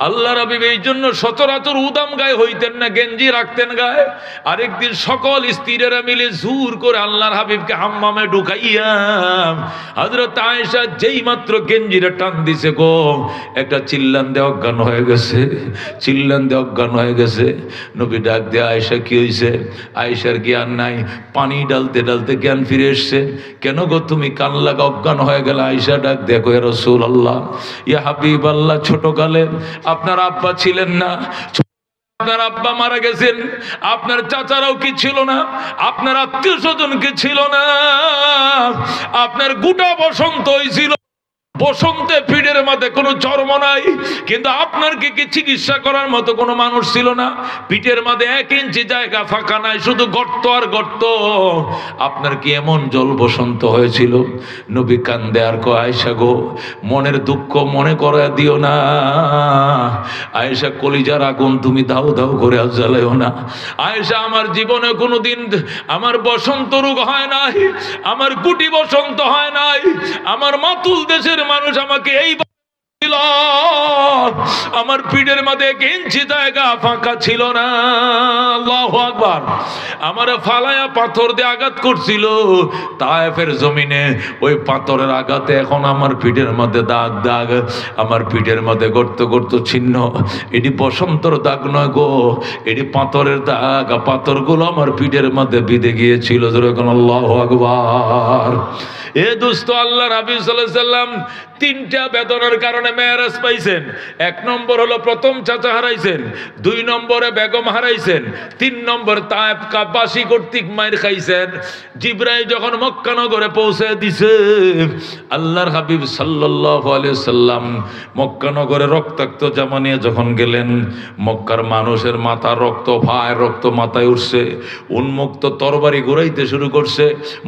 আল্লাহ রাবি এই জন্য সচরাচর উদাম গায়ে হইতেন না, গেঞ্জি রাখতেন গায়ে। আরেকদিন সকল স্ত্রীরা মিলে জোর করে আল্লাহর হাবিবকে হাম্মামে ঢুকাইয়া হযরত আয়েশা যেই মাত্র গেঞ্জিরে টান দিছে গো, একটা চিল্লান দিয়ে অজ্ঞান হয়ে গেছে, চিল্লান দিয়ে অজ্ঞান হয়ে গেছে। নবী ডাক দিয়ে, আয়েশা কি হয়েছে? আয়েশার জ্ঞান নাই, পানি ডালতে ডালতে জ্ঞান ফিরে এসছে। কেন গো তুমি কান লাগা অজ্ঞান হয়ে গেল? আয়েশা ডাক দিয়ে কয়, ইয়া রাসূলুল্লাহ, ইয়া হাবিবাল্লাহ, ছোটকালে আপনার আব্বা ছিলেন না, আপনার আব্বা মারা গেছেন, আপনার চাচারাও কি ছিল না, আপনার আত্মীয় স্বজন কি ছিল না, আপনার গোটা বসন্ত হয়েছিল, বসন্তে পিঠের মধ্যে কোনো চর্ম নাই, কিন্তু আপনার কি চিকিৎসা করার মতো কোনো মানুষ ছিল না, পিঠের মধ্যে 1 ইঞ্চি জায়গা ফাঁকা নাই, শুধু গর্ত আর গর্ত, আপনার কি এমন জল বসন্ত হয়েছিল? নবী কান্দে আর কয়, আয়েশা গো, মনের দুঃখ মনে করে দিও না, আয়েশা কলিজার আগুন তুমি দাও দাও করে আর জ্বালাইও না। আয়েশা, আমার জীবনে কোনোদিন আমার বসন্ত রোগ হয় নাই, আমার গুটি বসন্ত হয় নাই, আমার মাতুল দেশের মানুষ আমাকে এই আমার পিঠের মধ্যে 1 ইঞ্চি জায়গা ফাঁকা ছিল না। আল্লাহু আকবার। আমার ফালায়া পাথর দিয়ে আঘাত করছিল তায়েফের জমিনে, ওই পাথরের আঘাতে এখন আমার পিঠের মধ্যে দাগ দাগ, আমার পিঠের মধ্যে গর্ত গর্ত চিহ্ন। এটি বসন্তর দাগ নয় গো, এটি পাথরের দাগ, পাথরগুলো আমার পিঠের মধ্যে বিঁধে গিয়েছিল। যেরকম আল্লাহু আকবার। এ দোস্ত, আল্লাহ নবী সাল্লাল্লাহু আলাইহি সাল্লাম 3টা বেদনার কারণে মেরাজ পাইছেন। 1 নম্বর হলো প্রথম চাচা হারাইছেন, 2 নম্বরে বেগম হারাইছেন, 3 নম্বর তায়েফ কাবাসী কর্তৃক মাইর খাইছেন। জিবরাইল যখন মক্কা নগরে পৌঁছে দিছে, আল্লাহর হাবিব সাল্লাল্লাহু আলাইহি সাল্লাম মক্কা নগরে রক্তাক্ত জামা নিয়ে যখন গেলেন, মক্কার মানুষের মাথা রক্ত, ভাই রক্ত মাথায় উঠছে, উন্মুক্ত তরবারি ঘুরাইতে শুরু করছে।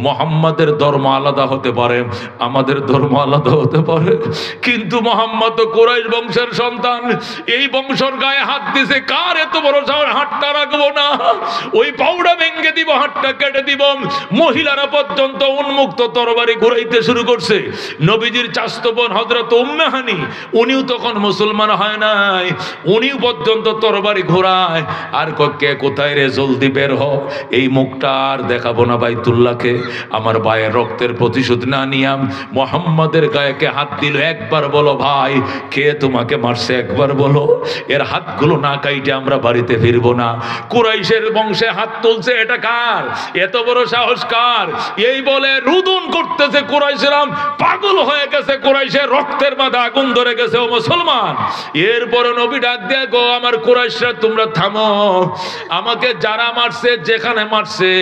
মুহাম্মাদের ধর্ম আলাদা হতে পারে, আমাদের ধর্ম আলাদা হতে পারে, কিন্তু মুহাম্মদ তো কুরাইশ বংশের সন্তান, এই বংশের গায়ে হাত দিছে, কার এত বড় সাহস? হাতটা রাখবো না, ওই পাউডা ভেঙে দিব, হাতটা কেটে দিব। মহিলারা পর্যন্ত উন্মুক্ত তরবারি ঘুরাইতে শুরু করছে। নবীজির চাচতো বোন হযরত উম্মে হানি, উনিও তখন মুসলমান হয় নাই, উনিও পর্যন্ত তরবারি ঘোরায়। আর কে কোথায় রে, জলদি বের হ, এই মুখটা আর দেখাবো না বাইতুল্লাহকে, আমার ভাইয়ের রক্তের প্রতিশোধ না নিয়াম। মুহাম্মাদের গায়ে কে হাত দিল? একবার বলো ভাই, কে তোমাকে মারছে? একবার বলো। এর হাতগুলো না কাইটে আমরা বাড়িতে ফিরবো না। কুরাইশের বংশে হাত তুলছে, এটা কার? এত বড় সাহস কার? এই বলে রুদন করতেছে কুরাইশরা, পাগল হয়ে গেছে, কুরাইশের রক্তের মাঝে আগুন ধরে গেছে। ও মুসলমান, এরপরে নবী ডাক দিয়ে, গো আমার কুরাইশরা, তোমরা থামো, আমাকে যারা মারছে, যেখানে মারছে,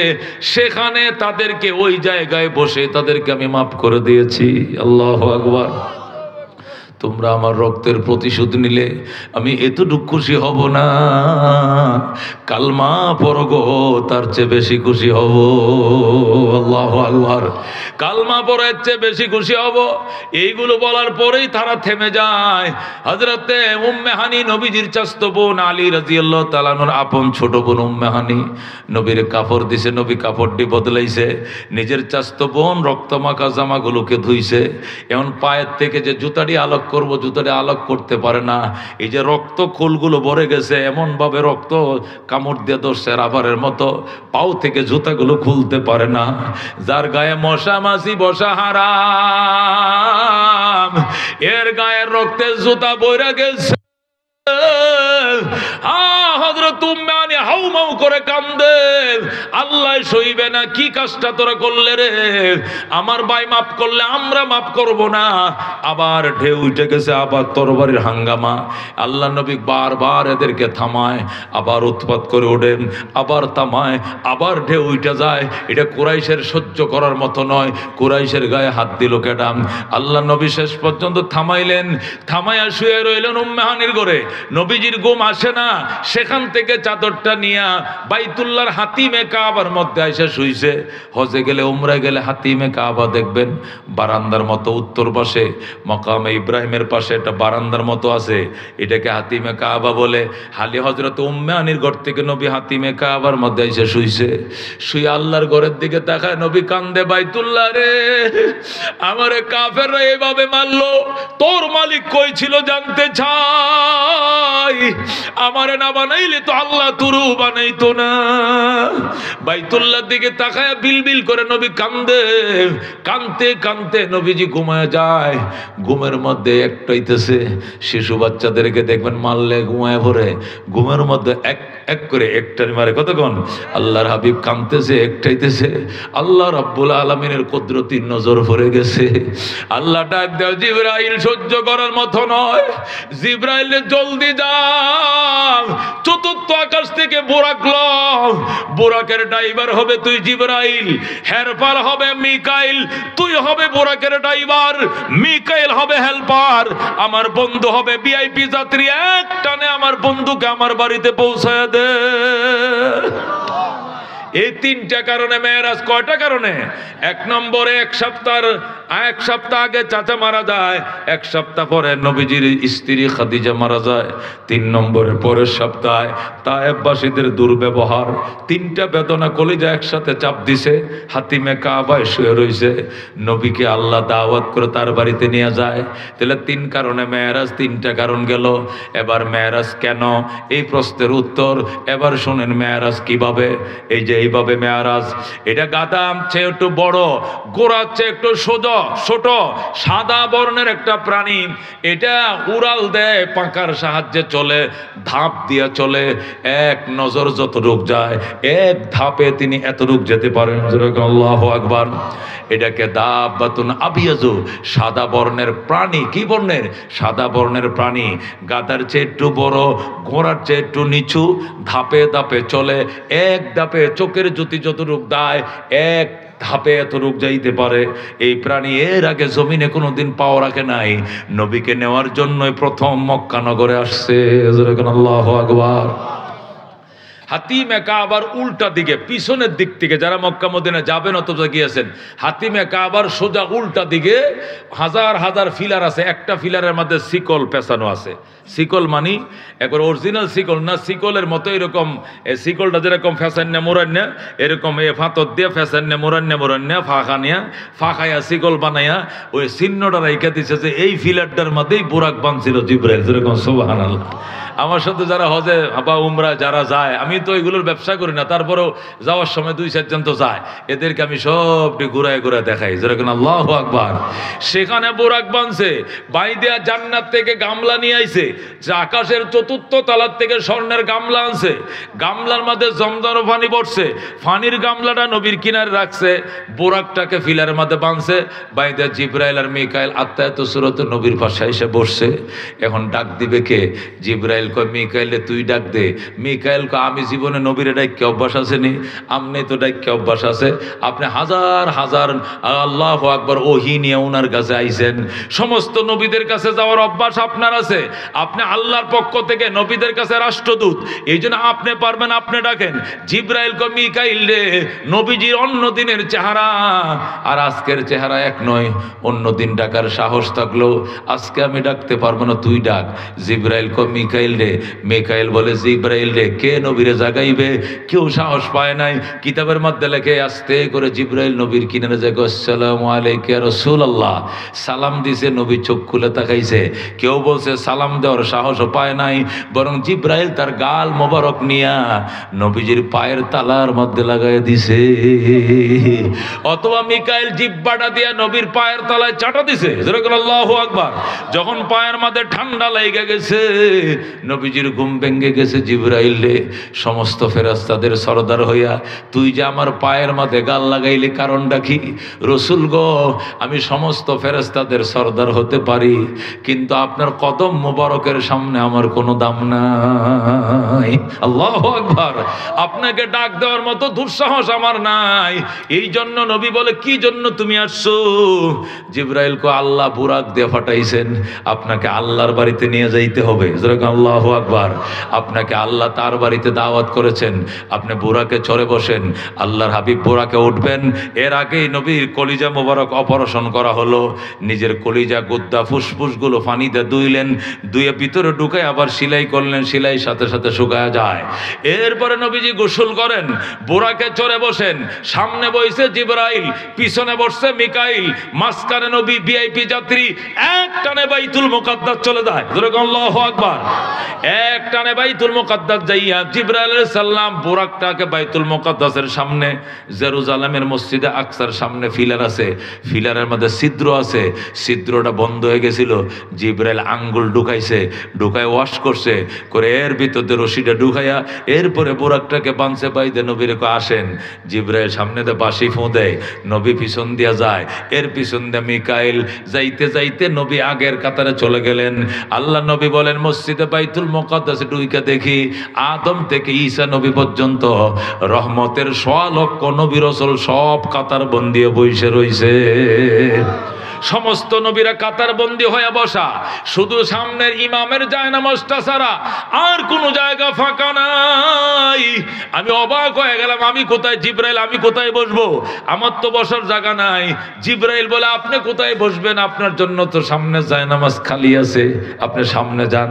সেখানে তাদেরকে ওই জায়গায় বসে তাদেরকে আমি মাফ করে দিয়েছি। আল্লাহু আকবার। তোমরা আমার রক্তের প্রতিশোধ নিলে আমি এতটুকু খুশি হব না, কালমা পড়গো তার চেয়ে বেশি খুশি হব। আল্লাহু আকবার। কালমা পড়ার চেয়ে বেশি খুশি হব। এইগুলো বলার পরেই তারা থেমে যায়। হযরতে উম্মে হানি, নবীজির চাচতো বোন, আলী রাদিয়াল্লাহু তাআলা আনহুর আপন ছোট বোন উম্মে হানি, নবীর কাপড় দিছে, নবী কাপড়টি বদলাইছে, নিজের চাচতো বোন রক্তমাখা জামাগুলোকে ধুইছে। এখন পায়ের থেকে যে জুতাটি আলোক করব, জুতাটি আলোক করতে পারে না, এই যে রক্ত খোলগুলো ভরে গেছে, এমন ভাবে রক্ত কামড় দিয়ে ধরছে রাবারের মতো, পাও থেকে জুতাগুলো খুলতে পারে না। যার গায়ে মশা মাছি বসা হারাম, এর গায়ের রক্তের জুতা বইরা গেছে। হযরত উম্মে হানি হাউমাউ করে কান্দে, আল্লাহ সইবে না, কি কাজটা তোরা করলে রে, আমার ভাই মাফ করলে আমরা মাফ করব না। আবার ঢেউ উঠে গেছে, আবার তরবারির হাঙ্গামা। আল্লাহ নবী বারবার এদেরকে থামায়, আবার উৎপাত করে ওঠেন, আবার থামায়, আবার ঢেউ উঠে যায়। এটা কুরাইশের সহ্য করার মতো নয়। কুরাইশের গায়ে হাত দিল কেডা? আল্লাহ নবী শেষ পর্যন্ত থামাইলেন, থামাইয়া শুয়ে রইলেন উম্মে হানির ঘরে। নবীজির ঘুম আসে না, সেখান থেকে চাদরটা নিয়া বাইতুল্লাহর হাতিমে কাবার মধ্যে এসে শুইছে। হজে গেলে উমরায় গেলে হাতিমে কাবা দেখবেন বারান্দার মতো উত্তর পাশে, মাকামে ইব্রাহিমের পাশে একটা বারান্দার মতো আছে, এটাকে হাতিমে কাবা বলে। হালি হযরত উম্মে হানির ঘর থেকে নবী হাতিমে কাবার মধ্যে এসে শুইছে। শুয়ে আল্লাহর ঘরের দিকে তাকায়, নবী কান্দে, বাইতুল্লাহ রে, আমারে কাফেররা এভাবে মারলো, তোর মালিক কই ছিল জানতে চাই, আমারে না বানাইলে তো আল্লাহ তুরু বানাইতো না। বাইতুল্লাহর দিকে তাকায় বিলবিল করে নবী কান্দে, কানতে কানতে নবীজি ঘুমায় যায়। ঘুমের মধ্যে একটাইতেছে, শিশু বাচ্চাদেরকে দেখবেন মারলে ঘুমায় পড়ে, ঘুমের মধ্যে এক এক করে একটাই মারে। কতক্ষণ আল্লাহর হাবিব কানতেছে, একটাইতেছে। আল্লাহ রাব্বুল আলামিনের কুদরতির নজর পড়ে গেছে। আল্লাহ ডাক দাও, জিবরাইল সহ্য করার মতো নয়, জিবরাইল জলদি যাও, চতুর্থ আকাশ থেকে বোরাক লও, বোরাকের ড্রাইভার হবে তুই জিবরাইল, হেল্পার হবে মিকাইল, তুই হবে বোরাকের ড্রাইভার, মিকাইল হবে হেল্পার, আমার বন্ধু হবে ভিআইপি যাত্রী, এক টানে আমার বন্ধুকে আমার বাড়িতে পৌঁছায় দে। এই তিনটা কারণে মেরাজ। কয়টা কারণে? এক নম্বরে এক সপ্তাহ আগে চাচা মারা যায়, এক সপ্তাহ পরে নবীজির স্ত্রী খাদিজা মারা যায়, 3 নম্বরে পরের সপ্তাহে তায়েফবাসীদের দুর্ব্যবহার। তিনটা বেদনা কলিজা একসাথে চাপ দিছে। হাতিমে কাবায় শুয়ে রইছে, নবীকে আল্লাহ দাওয়াত করে তার বাড়িতে নিয়ে যায়। তাহলে 3 কারণে মেরাজ, 3টা কারণ গেল। এবার মেরাজ কেন, এই প্রশ্নের উত্তর এবার শুনেন। মেরাজ কিভাবে? এই যে এইভাবে মেরাজ, এটা গাদাম চেয়ে একটু বড়, গোড়ার চেয়ে একটু সোজা ছোট, সাদা বর্ণের একটা প্রাণী। এটা উড়াল দেয়, পাখার সাহায্যে চলে, ধাপ দিয়ে চলে। এক নজর যতটুক যায়, এক ধাপে তিনি এতটুক যেতে পারেন। আল্লাহু আকবার। এটাকে দাব্বাতুন আবিয়াজু, সাদা বর্ণের প্রাণী। কি বর্ণের? সাদা বর্ণের প্রাণী। গাদার চেয়ে একটু বড়, ঘোড়ার চেয়ে একটু নিচু, ধাপে ধাপে চলে। এক ধাপে চোখের জ্যোতি যতটুক দেয়, এক ধাপে এত রূপ যাইতে পারে। এই প্রাণী এর আগে জমিনে কোনোদিন পাওয়া রাখে নাই। নবীকে নেওয়ার জন্যই প্রথম মক্কা নগরে আসছে। আল্লাহু আকবার। হাতিমে কাবার উল্টা দিকে, পিছনের দিক থেকে যারা মক্কা মদিনা যাবেন অথবা গিয়েছেন, হাতিমে কাবার সোজা উল্টা দিকে হাজার হাজার ফিলার আছে। একটা ফিলারের মধ্যে শিকল পেঁচানো আছে। শিকল মানি একবার অরিজিনাল শিকল না, শিকলের মতো এরকম শিকলটা যেরকম ফ্যাসান্যা মোরান্যা, এরকম এ ফাতর দিয়ে ফ্যাসান্যা মোরান্যা ফাঁকাইয়া শিকল বানাইয়া ওই চিহ্নটা রেখে দিচ্ছে যে এই ফিলারটার মধ্যেই বোরাক বানছিল জিবরাইল। যেরকম সুবহানাল্লাহ। আমার সাথে যারা হজে বা উমরা যারা যায়, আমি তো এগুলোর ব্যবসা করি না, তারপরেও যাওয়ার সময় 2-4 জন তো যায়, এদেরকে আমি সবটি ঘুরায় ঘুরায় দেখাই। যেরকম আল্লাহু আকবার। সেখানে বোরাক বানছে, বাইদিয়া জান্নাত থেকে গামলা নিয়ে আইছে, যে আকাশের 4র্থ তলার থেকে স্বর্ণের গামলা আনছে। গামলার মধ্যে জমজম পানি পড়ছে, পানির গামলাটা নবীর কিনারে রাখছে, বোরাকটাকে ফিলারের মধ্যে বানছে। বাইদিয়া জিবরাইল আর মিকাইল আত্মায়াত সূরাতে নবীর পাশে এসে বসছে। এখন ডাক দিবে কে? জিবরাইল কয় মিকাইলে তুই ডাক দে। মিকাইল কয় আমি জীবনে নবীর ডাইকে অভ্যাস আসেনি, আমনে তো ডাইকে অভ্যাস আছে। আপনি হাজার হাজার আল্লাহু আকবার ওহী নিয়ে ওনার কাছে আইছেন। সমস্ত নবীদের কাছে যাওয়ার অভ্যাস আপনার আছে। আপনি আল্লাহর পক্ষ থেকে নবীদের কাছে রাষ্ট্রদূত, এই জন্য আপনি পারবেন, আপনি ডাকেন। জিবরাইল কয় মিকাইল রে, নবীজির অন্য দিনের চেহারা আর আজকের চেহারা এক নয়। অন্য দিন ডাকার সাহস থাকলেও আজকে আমি ডাকতে পারবো না, তুই ডাক। জিবরাইল কয় মিকাইল রে। মিকাইল বলে জিবরাইল রে, কে নবীরে জাগাইবে? কেউ সাহস পায় নাই। কিতাবের মধ্যে লেখে আস্তে করে জিবরাইল নবীর কিনারে যায়, আসসালামু আলাইকা ইয়া রাসূলুল্লাহ। সালাম দিছে, নবী চোখ খুলে তাকাইছে। কেউ বলছে সালাম দেওয়ার সাহসও পায় নাই, বরং জিবরাইল তার গাল মোবারক নিয়া নবীজির পায়ের তালার মধ্যে লাগাই দিছে। অথবা মিকাইল জিহ্বাটা দিয়া নবীর পায়ের তলায় চাটা দিছে। যেরকম আল্লাহু আকবার। যখন পায়ের মধ্যে ঠান্ডা লেগে গেছে, নবীজির ঘুম ভেঙে গেছে। জিবরাইল রে, সমস্ত ফেরেশতাদের সরদার হইয়া তুই যে আমার পায়ের মাঝে গাল লাগাইলি কারণটা কি? রসুল গো, আমি সমস্ত ফেরেশতাদের সরদার হতে পারি, কিন্তু আপনার কদম মোবারকের সামনে আমার কোনো দাম নাই। আল্লাহু আকবার। আপনাকে ডাক দেওয়ার মতো দুঃসাহস আমার নাই। এই জন্য নবী বলে, কি জন্য তুমি আসছো? জিবরাইল কো, আল্লাহ বুরাক দিয়ে ফাটাইছেন, আপনাকে আল্লাহর বাড়িতে নিয়ে যাইতে হবে। আল্লাহু আকবার। আপনাকে আল্লাহ তার বাড়িতে দাওয়াত করেছেন, আপনি বুরাকে চড়ে বসেন। আল্লাহর হাবিব বুরাকে উঠবেন, এর আগেই নবীর কলিজা মোবারক অপারেশন করা হলো। নিজের কলিজা গুদ্দা ফুসফুসগুলো পানিতে ধুইলেন, ধুয়ে ভিতরে ঢুকে আবার সেলাই করলেন, সেলাই সাথে সাথে শুকায় যায়। এরপরে নবীজি গোসল করেন, বুরাকে চড়ে বসেন। সামনে বসে জিবরাইল, পিছনে বসছে মিকাইল, মাঝখানে নবী ভিআইপি যাত্রী। এক টানে বাইতুল মুকাদ্দাস চলে যায়। আল্লাহু আকবার। এক টানে বাইতুল মুকাদ্দাস যাইয়া জিবরাইল আলাইহিস সালাম বুরাকটাকে বাইতুল মুকাদ্দাসের সামনে, জেরুজালেমের মসজিদে আকসার সামনে ফিলার আছে, ফিলারের মধ্যে ছিদ্র আছে, ছিদ্রটা বন্ধ হয়ে গেছিল। জিবরাইল আঙ্গুল ঢুকাইছে, ঢুকায় ওয়াশ করছে, করে এর ভিতরে রশিটা ঢুকাইয়া এরপরে বুরাকটাকে বাঁধছে বাইদে নবীর আসেন। জিবরাইল সামনে দিয়ে বাঁশি ফোঁ দেয়, নবী পিছন দিয়া যায়, এর পিছন দিয়ে মিকাইল। যাইতে যাইতে নবী আগের কাতারে চলে গেলেন। আল্লাহ নবী বলেন, মসজিদে বাইতুল মুকাদ্দাসে ঢুইকা দেখি আদম থেকে ঈসা নবী পর্যন্ত রহমতের 100 লক্ষ নবী রাসূল সব কাতার বন্দি বসে রইছে। সমস্ত নবীরা কাতার বন্দী হয়ে বসা, শুধু সামনের ইমামের জায়নামাজটা ছাড়া আর কোনো জায়গা ফাঁকা নাই। আমি অবাক হয়ে গেলাম, আমি কোথায়? জিবরাইল, আমি কোথায় বসবো? আমার তো বসার জায়গা নাই। জিবরাইল বলে, আপনি কোথায় বসবেন? আপনার জন্য তো সামনে জায়নামাজ খালি আছে, আপনি সামনে যান।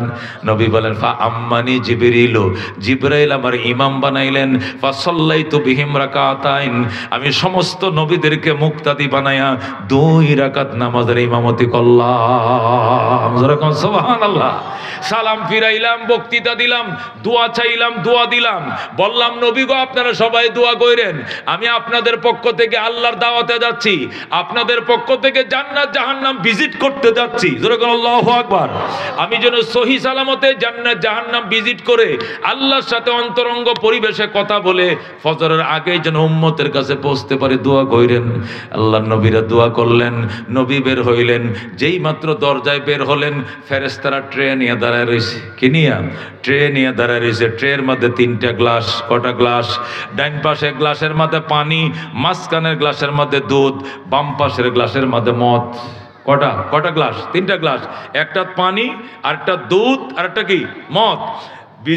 নবী বলেন, ফা আম্মানি জিবরিল, জিবরাইল আমার ইমাম বানাইলেন। ফা সাল্লাইতু বিহিম রাকাতাইন, আমি সমস্ত নবীদেরকে মুক্তাদি বানায়া 2 রাকাত নামাজের ইমামতি করলাম। সুবহানাল্লাহ। সালাম ফিরাইলাম, বক্তৃতা দিলাম, দোয়া চাইলাম, দোয়া দিলাম, বললাম নবী গো আপনারা সবাই দোয়া করেন, আমি আপনাদের পক্ষ থেকে আল্লাহর দাওয়াতে যাচ্ছি, আপনাদের পক্ষ থেকে জান্নাত জাহান্নাম ভিজিট করতে যাচ্ছি। যেরকম আল্লাহু আকবার। আমি যেন সহি সালামতে জান্নাত জাহান্নাম ভিজিট করে আল্লাহর সাথে অন্তরঙ্গ পরিবেশে কথা বলে ফজরের আগেই যেন উম্মতের কাছে পৌঁছতে পারে, দোয়া করেন। আল্লাহর নবীরা দোয়া করলেন। নবী বের হইলেন, যেই মাত্র দরজায় বের হলেন, ফেরেশতারা ট্রে নিয়ে দাঁড়ায় রয়েছে। কি নিয়ে? ট্রে নিয়ে দাঁড়ায় রয়েছে। ট্রের মধ্যে 3টা গ্লাস। কটা গ্লাস? ডাইন পাশের গ্লাসের মধ্যে পানি, মাঝখানের গ্লাসের মধ্যে দুধ, বাম পাশের গ্লাসের মধ্যে মদ। কটা? কটা গ্লাস? 3টা গ্লাস। একটা পানি, আরেকটা দুধ, আরেকটা কি? মদ।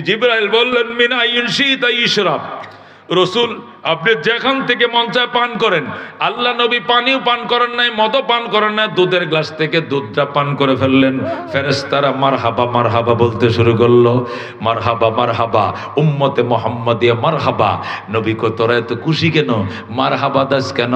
জিবরাইল বললেন, মিন আইন শিতা ইশরাব, রসুল আপনি যেখান থেকে মন চায় পান করেন। আল্লাহ নবী পানিও পান করেন নাই, মদও পান করেন নাই, দুধের গ্লাস থেকে দুধটা পান করে ফেললেন। ফেরেশতারা মারহাবা মারহাবা বলতে শুরু করলো। মারহাবা মারহাবা, উম্মতে মুহাম্মাদিয়া মারহাবা। নবী কো, তোরা এত খুশি কেন? মারহাবা দাস কেন?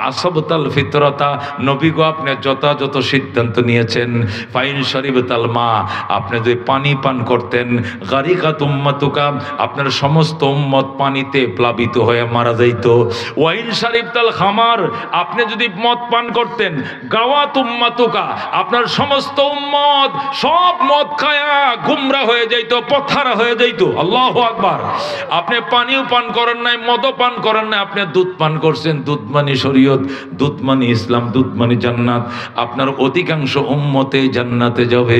আসবতাল ফিতরতা, নবী গো আপনি যথাযথ সিদ্ধান্ত নিয়েছেন। ফাইন শরীবতাল মা, আপনি যদি পানি পান করতেন, গারিকাত উম্মাতুকা, আপনার সমস্ত উম্মত পানিতে প্লাবিত হয়ে মারা যাইত। ওয়াইন শারিবতাল খামার, আপনি যদি মদ পান করতেন, গাওয়াত উম্মাতুকা, আপনার সমস্ত উম্মত সব মদ খায়া গুমরা হয়ে যাইত, পথহারা হয়ে যাইত। আল্লাহু আকবার। আপনি পানিও পান করেন নাই, মদও পান করেন নাই, আপনি দুধ পান করছেন। দুধ মানে শরীয়ত, দুধ মানে ইসলাম, দুধ মানে জান্নাত। আপনার অধিকাংশ উম্মতে জান্নাতে যাবে।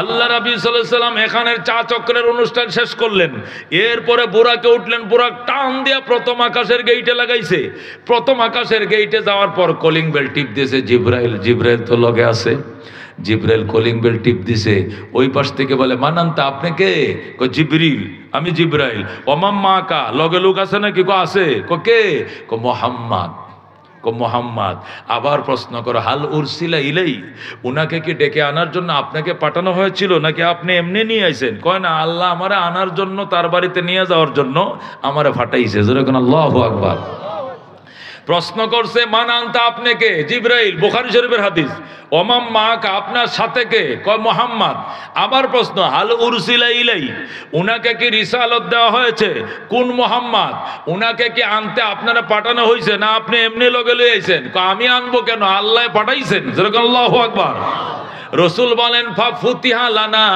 আল্লাহ রাব্বি সাল্লাল্লাহু আলাইহি সাল্লাম এখানের চা চক্রের অনুষ্ঠান শেষ করলেন। এরপরে বুরাকে উঠলেন, বুরাক টান দিয়া প্রথম আকাশের গেইটে লাগাইছে। প্রথম আকাশের গেইটে যাওয়ার পর কলিং বেল টিপ দিয়েছে জিবরাইল। জিবরাইল তো লগে আছে। জিবরাইল কলিং বেল টিপ দিছে। ওই পাশ থেকে বলে, মানান্তা আপনি কে? কো জিবরিল, আমি জিবরাইল। ওমাম মা কা, লগে লোক আছে নাকি? কো আছে। কো কে? কো মুহাম্মদ। কো মুহাম্মদ। আবার প্রশ্ন করো, হাল উরসিলা ইলাই, উনাকে কি ডেকে আনার জন্য আপনাকে পাঠানো হয়েছিল নাকি আপনি এমনি নিয়ে আইছেন? কয় না, আল্লাহ আমারে আনার জন্য, তার বাড়িতে নিয়ে যাওয়ার জন্য আমারে পাঠাইছে। যেরকম আল্লাহু আকবার। প্রশ্ন করছে, মান আনতা, আপনি কে? জিবরাইল, বুখারী শরীফের হাদিস। ওমাম মাকা, আপনার সাথে কে? কয় মুহাম্মদ। আবার প্রশ্ন, হাল উরসিলা ইলাই, উনাকে কি রিসালত দেওয়া হয়েছে? কোন মুহাম্মদ? উনাকে কি আনতে আপনারা পাঠানো হয়েছে না আপনি এমনি লগে লই আইছেন? কয় আমি আনবো কেন, আল্লাহ পাঠাইছেন। যেরকম আল্লাহু আকবার। রসুল বলেন ফাফুতিহা লানা,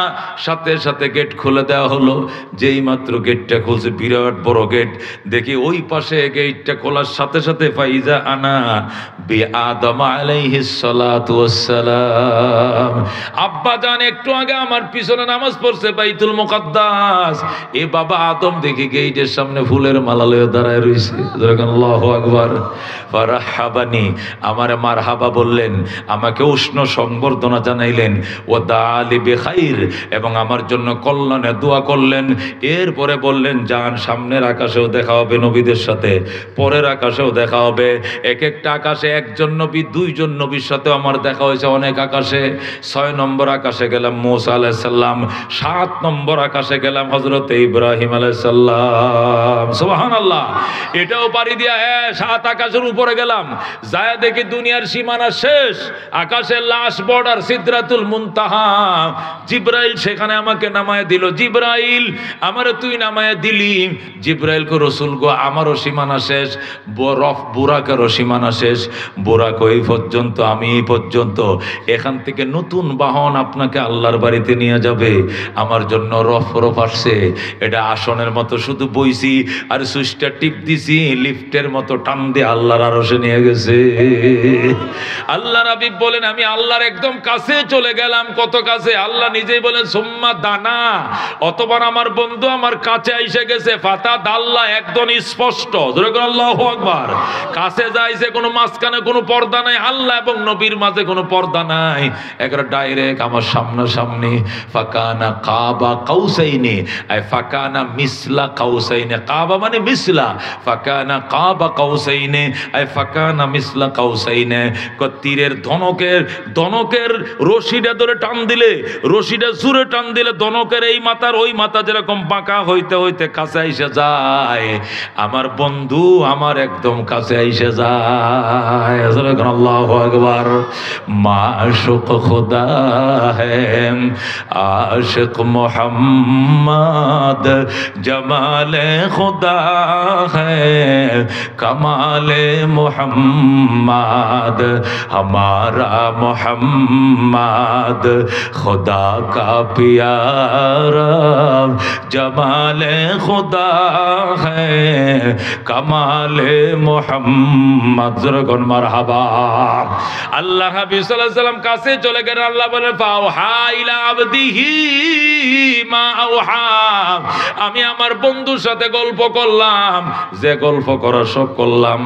সাথে সাথে গেট খুলে দেওয়া হলো। যেই মাত্র গেটটা খুলছে, বিরাট বড় গেট, দেখি ওই পাশে গেটটা খোলার সাথে সাথে ফাইজা আনা বি আদম আলাইহিস সালাতু ওয়াস সালাম। আব্বা জান একটু আগে আমার পিছনে নামাজ পড়ছে বাইতুল মুকাদ্দাস, এ বাবা আদম দেখি গেটের সামনে ফুলের মালা লয়ে দাঁড়ায় রইছে। আল্লাহু আকবার। ফারহাবানি, আমারে মারহাবা বললেন, আমাকে উষ্ণ সংবর্ধনা জানাইলেন। ও দালি বেখাইর, এবং আমার জন্য কল্যাণে দোয়া করলেন। এরপরে বললেন, যান সামনের আকাশেও দেখা হবে নবীদের সাথে, পরের আকাশেও দেখা হবে। এক একটা আকাশে একজন নবী, দুইজন নবীর সাথে আমার দেখা হয়েছে অনেক আকাশে। 6 নম্বর আকাশে গেলাম মূসা আলাইহিস সালাম, 7 নম্বর আকাশে গেলাম হযরত ইব্রাহিম আলাইহিস সালাম। সুবহানাল্লাহ। এটাও পারি দিয়া 7 আকাশের উপরে গেলাম, যায় দেখি দুনিয়ার সীমানা শেষ, আকাশের লাস্ট বর্ডার সিদরাতুল মুনতাহা। জিব্রাইল সেখানে আমাকে নামায় দিল। জিব্রাইল, আমারে তুই নামায় দিলি। জিব্রাইল কো রসুল গো, আমারও সীমানা শেষ, বুরাকেরও সীমানা শেষ। বুরাক ওই পর্যন্ত, আমি এই পর্যন্ত। এখান থেকে নতুন বাহন আপনাকে আল্লাহর বাড়িতে নিয়ে যাবে। আমার জন্য রফ আসছে, এটা আসনের মতো শুধু বইছি আর সুইচটা টিপ দিছি, লিফটের মতো টান দিয়ে আল্লাহর আরশে নিয়ে গেছে। আল্লাহ হাবিব বলেন, আমি আল্লাহর একদম কাছে চলে গেলাম। কত কাছে? আল্লাহ নিজেই বলেন সুম্মা দানা, অতবার আমার বন্ধু আমার কাছে আইসে গেছে। ফাতা দাল্লা, একদম স্পষ্ট। আল্লাহু আকবার। কাছে যাইছে, কোনো মাঝখানে কোনো পর্দা নাই, আল্লাহ এবং নবীর মাঝে কোনো পর্দা নাই, একবার ডাইরেক্ট আমার সামনাসামনি। ফাকানা কাবা কাউসাইনি, আই ফাকানা মিসলা কাউসাইনি। কাবা মানে মিসলা, ফাকানা কাবা কাউসাইনি আই ফাকানা মিসলা কাউসাইনি। তীরের ধনকের রশিটা ধরে টান দিলে, রশিটা জুড়ে টান দিলে ধনকের এই মাথার ওই মাথা যেরকম বাঁকা হইতে হইতে কাছে আইসে যায়, আমার বন্ধু আমার একদম কাছে আইসে যায়। আল্লাহু আকবার। মাশুক খুদা হ্যায় আশিক মোহাম্মদ, জমালে খুদা হ্যায় কমালে মোহাম্মদ, हमारा मोहम्मद खुदा का प्यारा, जमाले खुदा है कमाले मोहम्मद। जरगन मरहबा। আল্লাহ হাবিব সাল্লাল্লাহু আলাইহি ওয়াসাল্লাম কাছে চলে গেলেন। আল্লাহ বলেন, ফাওহা ইলা আবদিহি মা আওহা। আমি আমার বন্ধুর সাথে গল্প করলাম, যে গল্প করার সব করলাম।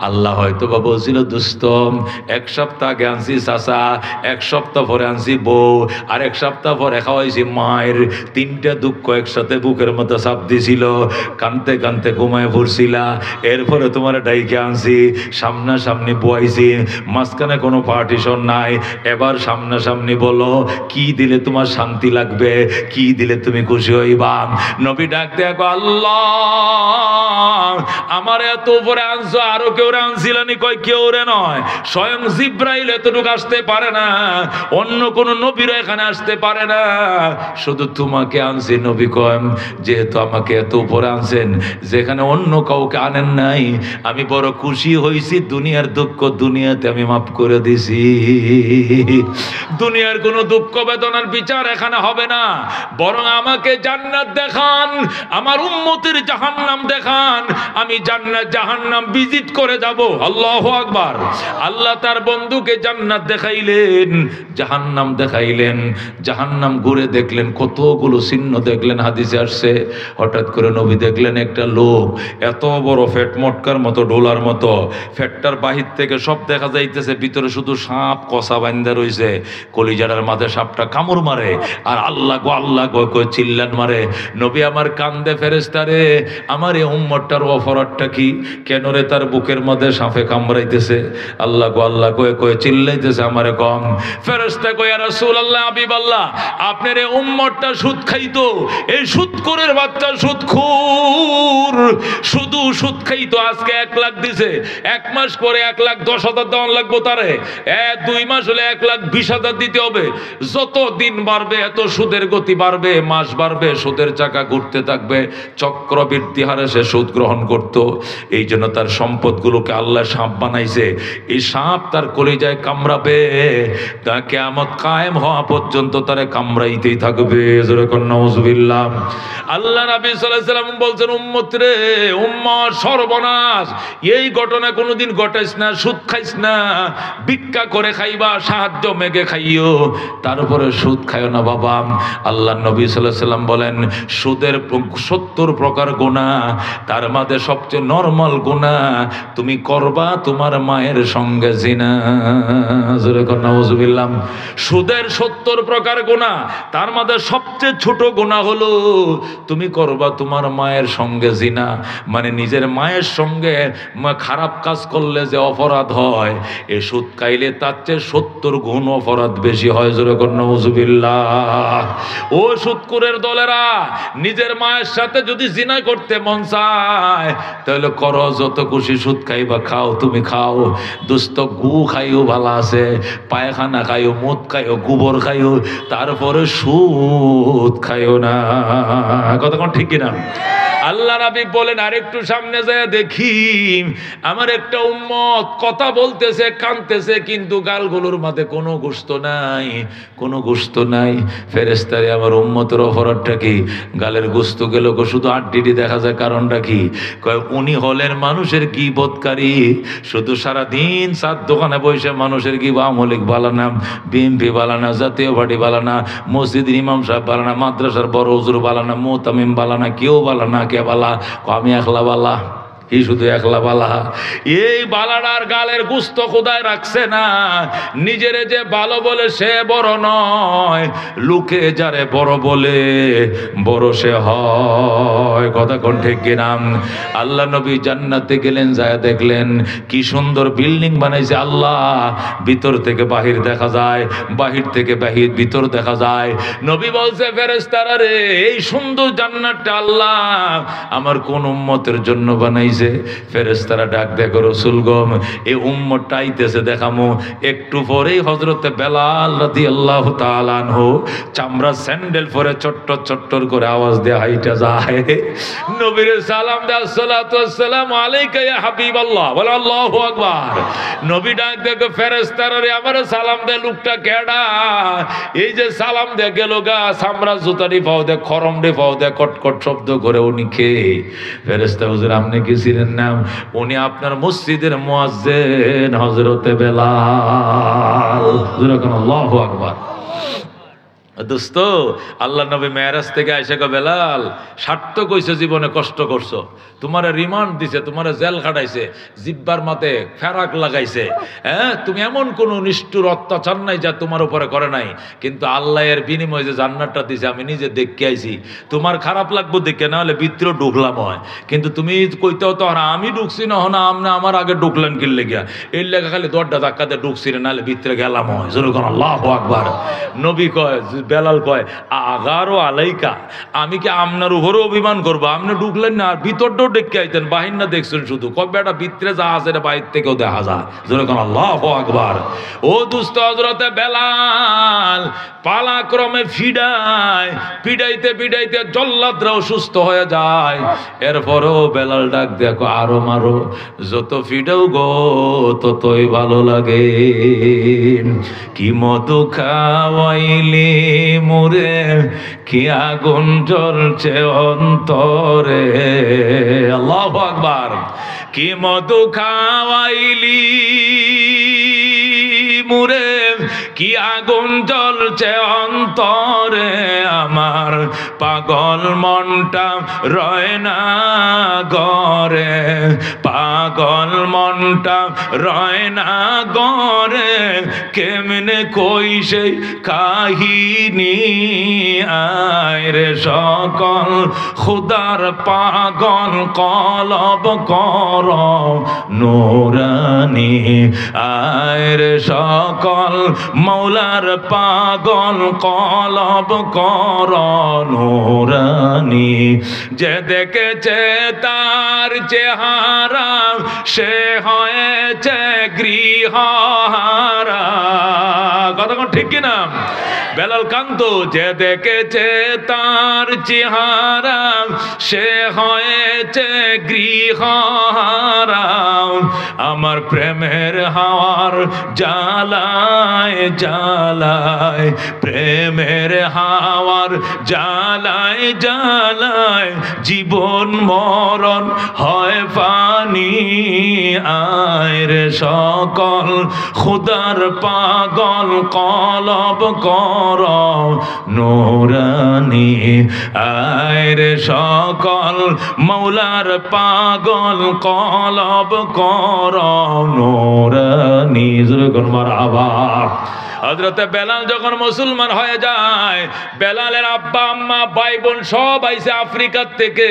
আল্লাহ হয়তো বা বলছিল, দোস্ত 1 সপ্তাহ আগে আনছি চাচা, 1 সপ্তাহ পরে আনছি বউ, আর 1 সপ্তাহ পরে খাওয়াইছি মায়ের। 3টা দুঃখ একসাথে বুকের মধ্যে চাপ দিছিল, কানতে কানতে ঘুমায় পড়ছিলা। এরপরে তোমার ডাইকে আনছি, সামনাসামনি বয়াইছি, মাঝখানে কোনো পার্টিশন নাই। এবার সামনাসামনি বলো, কি দিলে তোমার শান্তি লাগবে, কি দিলে তুমি খুশি হইবা? নবী ডাক দেয়া, আল্লাহ আমার এত উপরে আনছো, আরো কেউ আনছিলানি? কয় কেউ রে নয়, স্বয়ং জিব্রাইল এতটুকু আসতে পারে না, অন্য কোন নবীরা এখানে আসতে পারে না, শুধু তোমাকে আনছি। নবী কয়, যেহেতু আমাকে এত উপরে আনছেন, যেখানে অন্য কাউকে আনেন নাই, আমি বড় খুশি হয়েছি। দুনিয়ার দুঃখ দুনিয়াতে আমি মাফ করে দিছি। দুনিয়ার কোনো দুঃখ বেদনার বিচার এখানে হবে না, বরং আমাকে জান্নাত দেখান, আমার উম্মতের জাহান্নাম দেখান, আমি জান্নাত জাহান্নাম ভিজিট করে যাব। আল্লাহু আকবার। আল্লাহ তার বন্ধুকে জান্নাত দেখাইলেন, জাহান্নাম দেখাইলেন। জাহান্নাম ঘুরে দেখলেন, কতগুলো চিহ্ন দেখলেন, হাদিসে আসছে। হঠাৎ করে নবী দেখলেন একটা লোক, এত বড় ফ্যাট, মটকার মতো, ডোলার মতো। ফ্যাটটার বাহির থেকে সব দেখা যাইতেছে, ভিতরে শুধু সাপ কষা বান্ধা রয়েছে। কলিজাটার মাঝে সাপটা কামড় মারে, আর আল্লাহ গো আল্লাহ গো কই চিল্লান মারে। নবী আমার কান্দে, ফেরেশতা রে, আমার এই উম্মতটার অপরাধটা কি? কেন রে তার বুকের মধ্যে সাপে কামড়াইতেছে? আল্লাহ গো আল্লাহ কয়ে কয়ে চিল্লাইতেছে আমারে কম। ফেরেশতা কয়, ইয়া রাসূলুল্লাহ, হাবিবাল্লাহ, আপনার এই উম্মতটা সুদ খাইতো, এই সুদখোরের বাচ্চা সুদখোর, শুধু সুদ খাইতো। আজকে 1 লাখ দিছে, 1 মাস পরে 1,10,000 দেওয়ান লাগবো তারে। 2 মাস হলে 1,20,000 দিতে হবে। যত দিন বাড়বে এত সুদের গতি বাড়বে, মাস বাড়বে, সুদের চাকা ঘুরতে থাকবে, চক্রবৃদ্ধি হারে সে সুদ গ্রহণ করত। এই জন্য তার সম্পদগুলোকে আল্লাহ সাপ বানাইছে। এই সাপ তার কলিজায় কামড়াবে, তা কিয়ামত কায়েম হওয়া পর্যন্ত তারে কামড়াইতেই থাকবে। জোরে কোন নাউজুবিল্লাহ। আল্লাহ নবী সাল্লাল্লাহু আলাইহি ওয়াসাল্লাম বলছেন, উম্মত রে, উম্মত সর্বনাশ, এই ঘটনা কোনোদিন ঘটাইস না, সুদ খাইস না, ভিক্ষা করে খাইবা, সাহায্য মেগে খাইও, তারপরে সুদ খাইও না বাবা। আল্লাহ নবী সাল্লাল্লাহু আলাইহি ওয়াসাল্লাম বলেন, সুদের 70 প্রকার গুনাহ, তার মধ্যে সবচেয়ে নরমাল গুনাহ তুমি করবা তোমার মায়ের সঙ্গে জিনা। জোরে কোন নাউজুবিল্লাহ। সুদের 70 প্রকার গুনাহ, তার মধ্যে সবচেয়ে ছোট গুনাহ হলো তুমি করবা তোমার মায়ের সঙ্গে জিনা। মানে নিজের মায়ের সঙ্গে খারাপ কাজ করলে যে অপরাধ হয়, এ সুদ খাইলে তার চেয়ে 70 গুণ অপরাধ বেশি হয়। জোরে কোন নাউজুবিল্লাহ। ও সুদখোরের দলেরা, নিজের মায়ের সাথে যদি জিনা করতে মন চায় তাহলে করো, যত খুশি সুদ খাইবা খাও, তুমি খাও। দোস্ত, গু খাইও ভালো আছে, পায়খানা খাইও, মুদ খাইও, গোবর খাইও, তারপরে সুদ খাইও না। কথা কোন ঠিক কিনা? আল্লাহ নবী বলেন, আরেকটু সামনে যায় দেখি আমার একটা উম্মত কথা বলতেছে, কাঁদতেছে, কিন্তু গালগুলোর মধ্যে কোনো গোশত নাই, কোনো গোশত নাই। ফেরেশতারে আমার উম্মতের অপরাধটা কি? গালের গোশত গেল শুধু আড্ডিটি দেখা যায়, কারণটা কি? কয় উনি হলেন মানুষের গীবতকারী, শুধু সারাদিন চার দোকানে বসে মানুষের গীবত। আমলিক বালানা, বিএমপি বালানা, জাতীয় পার্টি বালানা, মসজিদের ইমাম সাহেব বালানা, মাদ্রাসার বড় হুজুর বালানা, মুতামিম বালানা, কেউ বালানা, কে বালা? আমি একলা বালা, এই শুধু একলা বালা। এই বালাটার গালের গুস্ত খোদায় রাখছে না। নিজের যে ভালো বলে সে বড় নয়, লোকে যারে বড় বলে বড় সে হয়। কথা কোন ঠিক কিনা? আল্লাহ নবী জান্নাতে গেলেন, যায় দেখলেন কি সুন্দর বিল্ডিং বানাইছে আল্লাহ। ভিতর থেকে বাহির দেখা যায়, বাহির থেকে বাহির ভিতর দেখা যায়। নবী বলছে, ফেরেশতারা রে, এই সুন্দর জান্নাতটা আল্লাহ আমার কোন উম্মতের জন্য বানাইছে? ফেরেশতারা ডাক দেখো, রাসূল গো, এই উম্মতটা আইতেছে দেখামো। একটু পরেই হযরতে বেলাল রাদিয়াল্লাহু তাআলা আনহু চামড়া স্যান্ডেল পরে চট্টর চট্টর করে আওয়াজ দিয়ে হাইটা যায়, নবীর সালাম দেয়, আসসালাতু ওয়াসসালামু আলাইকা ইয়া হাবিবাল্লাহ, বলে আল্লাহু আকবার। নবী ডাক দেখো, ফেরেশতারা রে, আমারে সালাম দেয় লোকটা কেডা? এই যে সালাম দিয়ে গেল গা, চামড়া জুতারি পাও দে, খরম রে পাও দে, কটকট শব্দ করে, উনি কে? ফেরেশতা, হুজুর আপনি কি চিনেন না? উনি আপনার মসজিদের মুয়াজ্জিন হযরতে বেলাল। আল্লাহু আকবার। দোস্ত, আল্লাহ নবী মেরাজ থেকে আইসা কয়, বেলাল সার্থক হইছে, জীবনে কষ্ট করছো, তোমার রিমান্ড দিছে, তোমার জেল খাটাইছে, জিব্বার মাতে ফেরাক লাগাইছে, হ্যাঁ, তুমি এমন কোন নিষ্ঠুর অত্যাচার নাই যা তোমার উপরে করে নাই, কিন্তু আল্লাহ এর বিনিময়ে যে জান্নাতটা দিছে আমি নিজে দেখে আইছি। তোমার খারাপ লাগবো দেখে, না হলে ভিতরে ঢুকলাম হয়, কিন্তু তুমি কইতে হতো আমি ঢুকছি না, না আপনি আমার আগে ঢুকলেন কিনলে গিয়া, এর লেখা খালি দরজা ধাক্কাতে ঢুকছি না, নাহলে ভিতরে গেলাম হয়। যেরকম আল্লাহু আকবার। নবী কয়, বেলাল কয়, আগারও আলাইকা, আমি কি আপনার উপরে অভিমান করবো? আপনি ঢুকলেন না, আর ভিতরটাও ডেকে আইতেন, বাহির না দেখছেন শুধু? কয় বেটা ভিতরে যা আছে বাহির থেকেও দেখা যায়। যেরকম আল্লাহু আকবার। ও দুস্থ হযরতে বেলাল পালাক্রমে ফিডায়, পিডাইতে পিডাইতে জল্লাদরাও সুস্থ হয়ে যায়। এরপরেও বেলাল ডাক দেখো, আরো মারো, যত ফিডাও গো ততই ভালো লাগে। কি মধু খাওয়াইলি মুরে, কি আগুন জ্বলছে অন্তরে। আল্লাহু আকবার। কি মধু খাওয়াইলি মুরে, কি আগুন জ্বলছে অন্তরে, আমার পাগল মনটা রয় না গরে, পাগল মনটা রয় না গরে, কেমনে কই সেই কাহিনী, আয় রে সকল খুদার পাগল কলব কর নুরানি, আয় রে সকল মৌলার পাগল কলব কর নুরানি। যে দেখেছে তার চেহারা সে হয়েছে গৃহহারা। কথা ঠিক কিনা? বেলাল কান্দো, যে দেখেছে তার চেহারা সে হয়েছে গৃহহারা। আমার প্রেমের হাওয়ার জ্বালায় জ্বালায়, প্রেমের হাওয়ার জ্বালায় জ্বালায় জীবন মরণ হয় পানি। আয় রে সকল খুদার পাগল কলব কর নূরানি। আয় রে সকল মৌলার পাগল কলব কর নূরানি। মারহাবা। হযরতে বেলাল যখন মুসলমান হয়ে যায়, বেলালের আব্বা আম্মা ভাই বোন সব আইছে আফ্রিকার থেকে,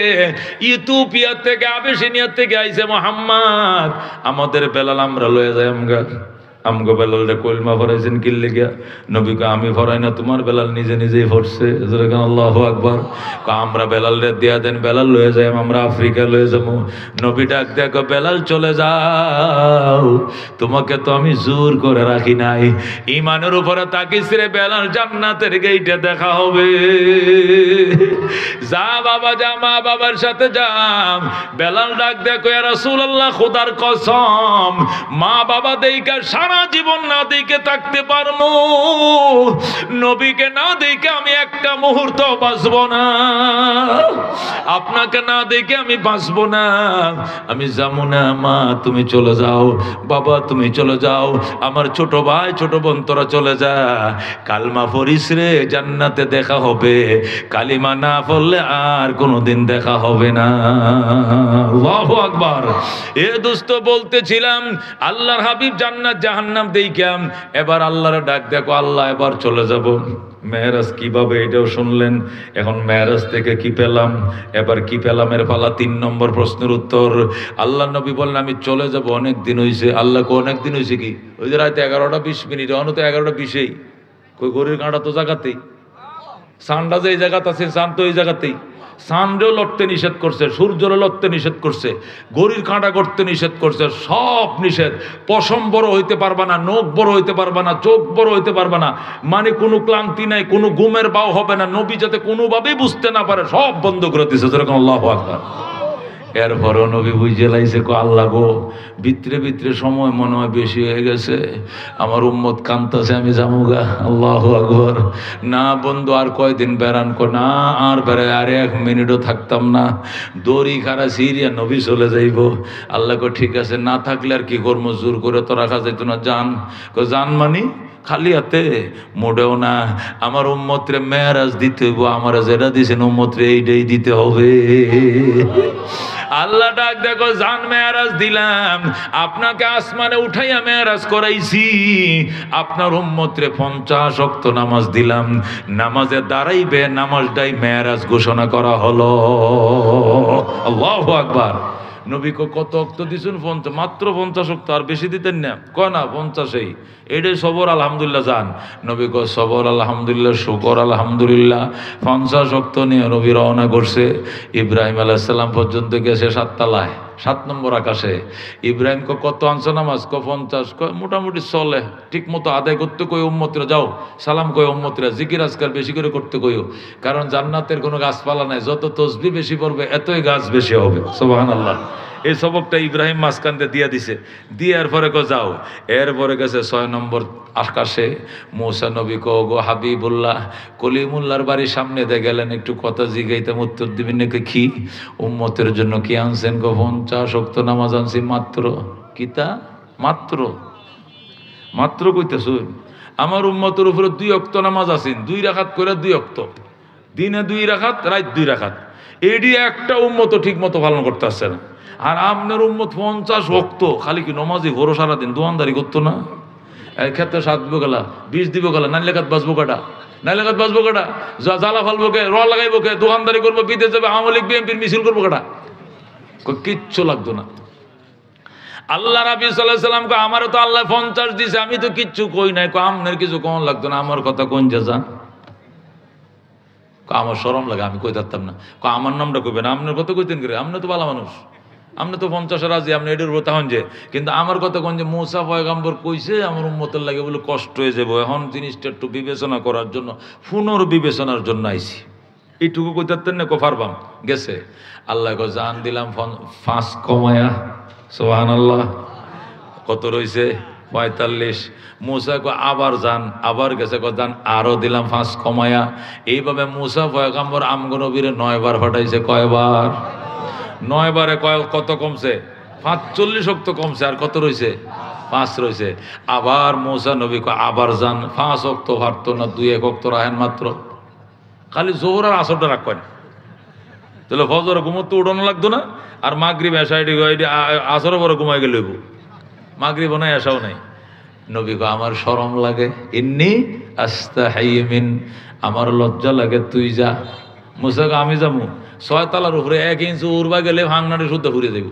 ইথিওপিয়া থেকে, আবিসিনিয়া থেকে আইছে। মোহাম্মদ আমাদের বেলাল আমরা লয়ে যাই। আমগো বেলাল কলমা পড়াইছেন কি লিগা? নবীকে আমি পড়াই না, তোমার বেলাল নিজে নিজেই পড়ছে। আল্লাহু আকবার। আমরা বেলাল রে দিয়া দেন, বেলাল লয়ে যাই, আমরা আফ্রিকা লয়ে যাবো। নবী ডাক দেখো, বেলাল চলে যাও, তোমাকে তো আমি জোর করে রাখি নাই। ইমানের উপরে তাকিস রে বেলাল, জান্নাতের গেইটে দেখা হবে। যা বাবা যা, মা বাবার সাথে যাম। বেলাল ডাক দেখো, ইয়া রাসূলুল্লাহ খোদার কসম, মা বাবা দেইকা সারা জীবন না দেখে থাকতে পারবো, নবীকে না দেখে আমি একটা মুহূর্ত বাঁচব না, আপনাকে না দেখে আমি বাঁচব না। আমি যাবো না। মা তুমি চলে যাও, বাবা তুমি চলে যাও, আমার ছোট ভাই ছোট বোন তোরা চলে যা। কালমা পড়িস রে, জান্নাতে দেখা হবে। কালিমা না পড়লে আর কোনোদিন দেখা হবে না। আল্লাহু আকবার। এ দোস্ত বলতেছিলাম, আল্লাহর হাবিব জান্নাত জাহান্নাম দেখাম। এবার আল্লাহর ডাক দেখো, আল্লাহ এবার চলে যাব। মেরাজ কিভাবে এটাও শুনলেন। এখন মেরাজ থেকে কি পেলাম, এবার কি পেলাম এর পালা। 3 নম্বর প্রশ্নের উত্তর। আল্লাহ নবী বললেন আমি চলে যাব, অনেক দিন হয়েছে। আল্লাহকে অনেক দিন হয়েছে কি? ওই যে রাতে 11:20 অন্য তো 11:20 কই গরির কাঁটা তো জায়গাতেই, সানটা যে এই জায়গাতে আছে, সান তো এই জায়গাতেই। সানরেও লড়তে নিষেধ করছে, সূর্যরে লড়তে নিষেধ করছে, গরির কাঁটা করতে নিষেধ করছে, সব নিষেধ। পশম বড় হইতে পারবা না, নখ বড় হইতে পারবা না, চোখ বড় হইতে পারবা না, মানে কোনো ক্লান্তি নাই, কোনো ঘুমের বাও হবে না। নবী যাতে কোনোভাবেই বুঝতে না পারে, সব বন্ধ করে দিছে। যেরকম আল্লাহু আকবার। এরপরও নবী বুঝে লাইছে, আল্লাহ গো, ভিতরে ভিতরে সময় মনে হয় বেশি হয়ে গেছে, আমার উম্মত কান্তাছে, আমি যামুগা। আল্লাহু আকবার। না বন্ধু, আর কয়দিন বেড়ান? না আর বেড়ায়, আর 1 মিনিটও থাকতাম না। দড়ি খারা সিরিয়া নবী চলে যাইব। আল্লাহ গো ঠিক আছে, না থাকলে আর কি করবো, জোর করে তো রাখা যাইতো না। জান জান মানি খালি হাতে মোটেও না, আমার উম্মতরে মেরাজ দিতে হইব। আমার যেটা দিয়েছেন উম্মতরে এইটাই দিতে হবে। আল্লাহ ডাক দেখো, জান মেরাজ দিলাম, আপনাকে আসমানে উঠাইয়া মেরাজ করাইছি। আপনার উম্মতরে 50 ওয়াক্ত নামাজ দিলাম, নামাজে দাঁড়াইবে, নামাজটাই মেরাজ ঘোষণা করা হলো। আল্লাহু আকবার। নবী কত ওয়াক্ত দিছেন? 50, মাত্র 50 ওয়াক্ত, আর বেশি দিতেন না। কয় না 50, এটাই সবর আলহামদুলিল্লাহ। যান নবী কয় সবর আলহামদুলিল্লাহ, শুকর আলহামদুলিল্লাহ। 50 ওয়াক্ত নিয়ে নবী রওনা করছে। ইব্রাহিম আলাইহিস সালাম পর্যন্ত গেছে 7 তলায়, 7 নম্বর আকাশে। ইব্রাহিম কত আনছে নামাজ? 50। মোটামুটি চলে, ঠিক মতো আদায় করতে কই উম্মতরা, যাও সালাম কই উম্মতরা, জিকির আজকার বেশি করে করতে কইও, কারণ জান্নাতের কোনো গাছপালা নাই, যত তসবিহ বেশি পড়বে এতই গাছ বেশি হবে। সুবহানাল্লাহ। এই সবকটা ইব্রাহিম মাঝখানতে দিয়া দিছে। দিয়ার পরে যাও। এরপরে গেছে 6 নম্বর আকাশে। মূসা নবী গো হাবিবুল্লাহ কলিমুল্লাহর বাড়ির সামনে দিয়ে গেলেন, একটু কথা জিগাইতাম, উত্তর দিবেন নাকি? কি উম্মতের জন্য কি আনছেন? 50 ওয়াক্ত নামাজ আনছি মাত্র। কিতা মাত্র কইতেছুন? আমার উম্মতের উপরে 2 ওয়াক্ত নামাজ আছেন, 2 রাকাত করে, 2 ওয়াক্ত, দিনে 2 রাকাত, রাত 2 রাকাত। এডি একটা উম্মত ঠিক মতো পালন করতে আসছে না। আর আপনার উম্মত 50 ওয়াক্ত, খালি কি নমাজি ভোর সারাদিন দোয়ানদারি করতো না? এই ক্ষেত্রে 7 দিব গেলা, 20 দিব গেলা, নাইলেখাত বাঁচবো কাটা, নাইলেখাত বাঁচবো কাটা, জ্বালা ফালবো কে, র লাগাইবো কে, দোকানদারি করবো, বিদেশ যাবে, আওয়ামী লীগ বিএনপির মিছিল করবো কাটা, কিচ্ছু লাগতো না। আল্লাহ রাবি সাল্লাল্লাহু আলাইহি সাল্লাম কয়, আমারও তো আল্লাহ 50 দিছে, আমি তো কিচ্ছু কই নাই। আপনার কিছু কোন লাগতো না, আমার কথা কোন যান? আমার শরম লাগে, আমি কই থাকতাম না। আমার নামটা কইবেন, আপনার কথা কইতেন করে, আপনি তো ভালো মানুষ, আপনি তো 50 রাজি, আপনি এটার উপর তখন যে, কিন্তু আমার কথা কোন যে মুসা পয়গম্বর কইছে আমার উম্মতের লাগে বলে কষ্ট হয়ে যাবো, এখন জিনিসটা একটু বিবেচনা করার জন্য, পুনর্বিবেচনার জন্য আইছি। এইটুকু কইতারতেন না পারবাম গেছে। আল্লাহ জান দিলাম 5 কমায়া, সুবহানাল্লাহ। কত রইছে? 45। মুসা আবার যান, আবার গেছে যান, আরো দিলাম 5 কমায়া। এইভাবে মুসা পয়গম্বর আমগো নবীরে 9 বার ফাটাইছে। কয়বার? 9 বারে কত কমছে? 45 ওয়াক্ত কমছে। আর কত রইছে? 5 রইছে। আবার মুসা নবী আবার যান, 5 ওয়াক্ত পারতো না, 2-1 ওয়াক্ত রাখেন মাত্র। খালি জোহর আর আসরটা রাখবেন, তাহলে ফজর ঘুমোতে উঠানো লাগতো না। আর মাগরিব এসা আসর পরে ঘুমাই গেলে মাগরিব নাই এসাও নাই। নবী আমার শরম লাগে, ইন্নী আস্তাহি মিন, আমার লজ্জা লাগে, তুই যা। মুসা আমি যাবো 6 তলার উপরে 1 ইঞ্চি উড়বা গেলে ভাঙনাটি শুদ্ধ ঘুরে দেব,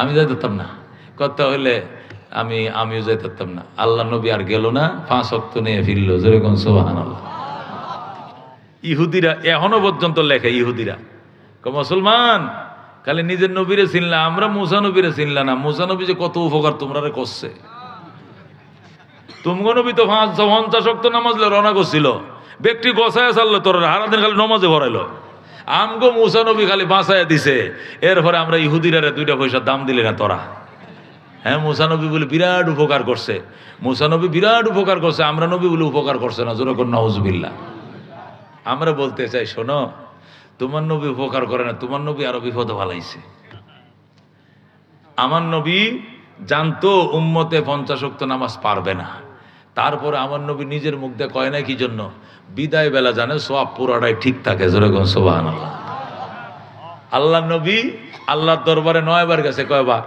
আমি যাই পারতাম না। কথা হইলে আমিও যাই পারতাম না। আল্লাহ নবী আর গেল না, 5 ওয়াক্ত নিয়ে ফিরলো। যেরকম সুবহানাল্লাহ। ইহুদিরা এখনো পর্যন্ত লেখে, ইহুদিরা মুসলমান খালি নিজের নবীরে চিনলা, আমরা মুসা নবীরে চিনলা না। মুসা নবী যে কত উপকার তোমরা করছে। তুমগো নবী তো 50 ওয়াক্ত নামাজ রওনা করছিল, ব্যক্তি গোছায় চাললো, তোর হারাদিন খালি নমাজে ভরাইলো। আমগো মুসা নবী খালি বাঁচাইয়া দিছে। এরপরে আমরা ইহুদিরা 2 পয়সা দাম দিলে না তোরা। হ্যাঁ, মুসা নবী বলে বিরাট উপকার করছে, মুসা নবী বিরাট উপকার করছে, আমরা নবী বলে উপকার করছে না। জোরে কোন নাউজুবিল্লাহ। আমরা বলতে চাই, শোনো, তোমার নবী উপকার করে না, তোমার নবী আরো বিপদে ভালাইছে। আমার নবী জানতো উম্মতে 50 ওয়াক্ত নামাজ পারবে না, তারপরে আমার নবী নিজের মুখ দিয়ে কয় না কি জন্য? বিদায় বেলা জানে সব পুরাটাই ঠিক থাকে। যেরকম সুবহানাল্লাহ। আল্লাহ নবী আল্লাহর দরবারে 9 বার গেছে। কয়বার?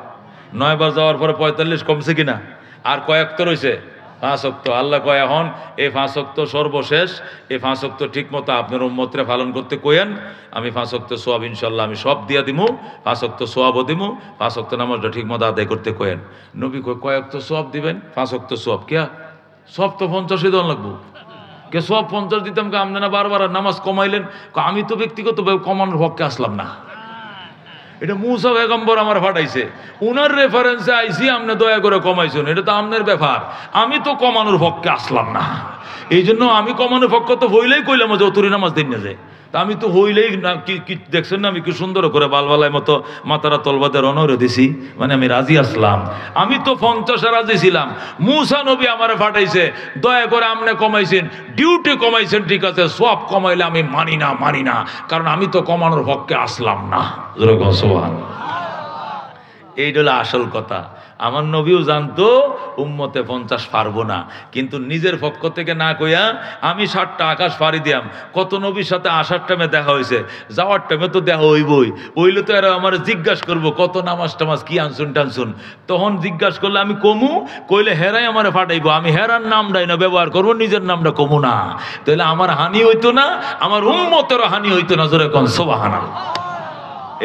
9 বার যাওয়ার পরে 45 কমছে কিনা? আর কয়েক তো রয়েছে? 5 ওয়াক্ত। আল্লাহ কয় এখন এই 5 ওয়াক্ত সর্বশেষ, এই 5 ওয়াক্ত ঠিক মতো আপনার উম্মতরে পালন করতে কইেন, আমি 5 ওয়াক্ত সোয়াব ইনশাল্লাহ আমি সব দিয়া দিমু, 5 ওয়াক্ত সোয়াবও দিমু, 5 ওয়াক্ত নামাজটা ঠিক মতো আদায় করতে কইেন। নবী কয়েক তো সোয়াব দিবেন? 5 ওয়াক্ত সোয়াব কে? সব তো 50 দেওয়া লাগবো। কে সব 50 দিতাম কে? আমনে না বারবার নামাজ কমাইলেন। আমি তো ব্যক্তিগতভাবে কমানোর পক্ষে আসলাম না, এটা মুসা পয়গম্বর আমার ফাটাইছে, উনার রেফারেন্সে আইসি, আপনি দয়া করে কমাইছেন, এটা তো আপনার ব্যাপার। আমি তো কমানোর পক্ষে আসলাম না, এই জন্য আমি কমানোর পক্ষে তো হইলেই কইলাম যে অতুরি নামাজ দিন না যায়। তা আমি তো হইলেই না, কি দেখছেন না আমি কি সুন্দর করে বালবালায় মতো মাতারা তলবাদে রনরে দিছি, মানে আমি রাজি আসলাম। আমি তো 50 রাজি ছিলাম, মুসা নবী আমারে ফাটাইছে, দয়া করে আপনি কমাইছেন, ডিউটি কমাইছেন, ঠিক আছে, সব কমাইলে আমি মানি না, কারণ আমি তো কমানোর পক্ষে আসলাম না। এই হলো আসল কথা। আমার নবীও জানতো উম্মতে 50 পারবো না, কিন্তু নিজের পক্ষ থেকে না কইয়া আমি 60টা আকাশ পাড়ি দিয়াম। কত নবীর সাথে আসার টাইমে দেখা হয়েছে, যাওয়ার টাইমে তো দেখা হইবই, ওইলে তো এরা আমার জিজ্ঞাসা করবো কত নামাজ টামাজ কি আনছুন টানছুন। তখন জিজ্ঞাসা করলে আমি কমু, কইলে হেরাই আমার ফাটাইবো, আমি হেরার নামটাই না ব্যবহার করবো, নিজের নামটা কমু না, তাহলে আমার হানি হইতো না, আমার উম্মতেরও হানি হইতো না। জোরে কোন সুবহানাল্লাহ।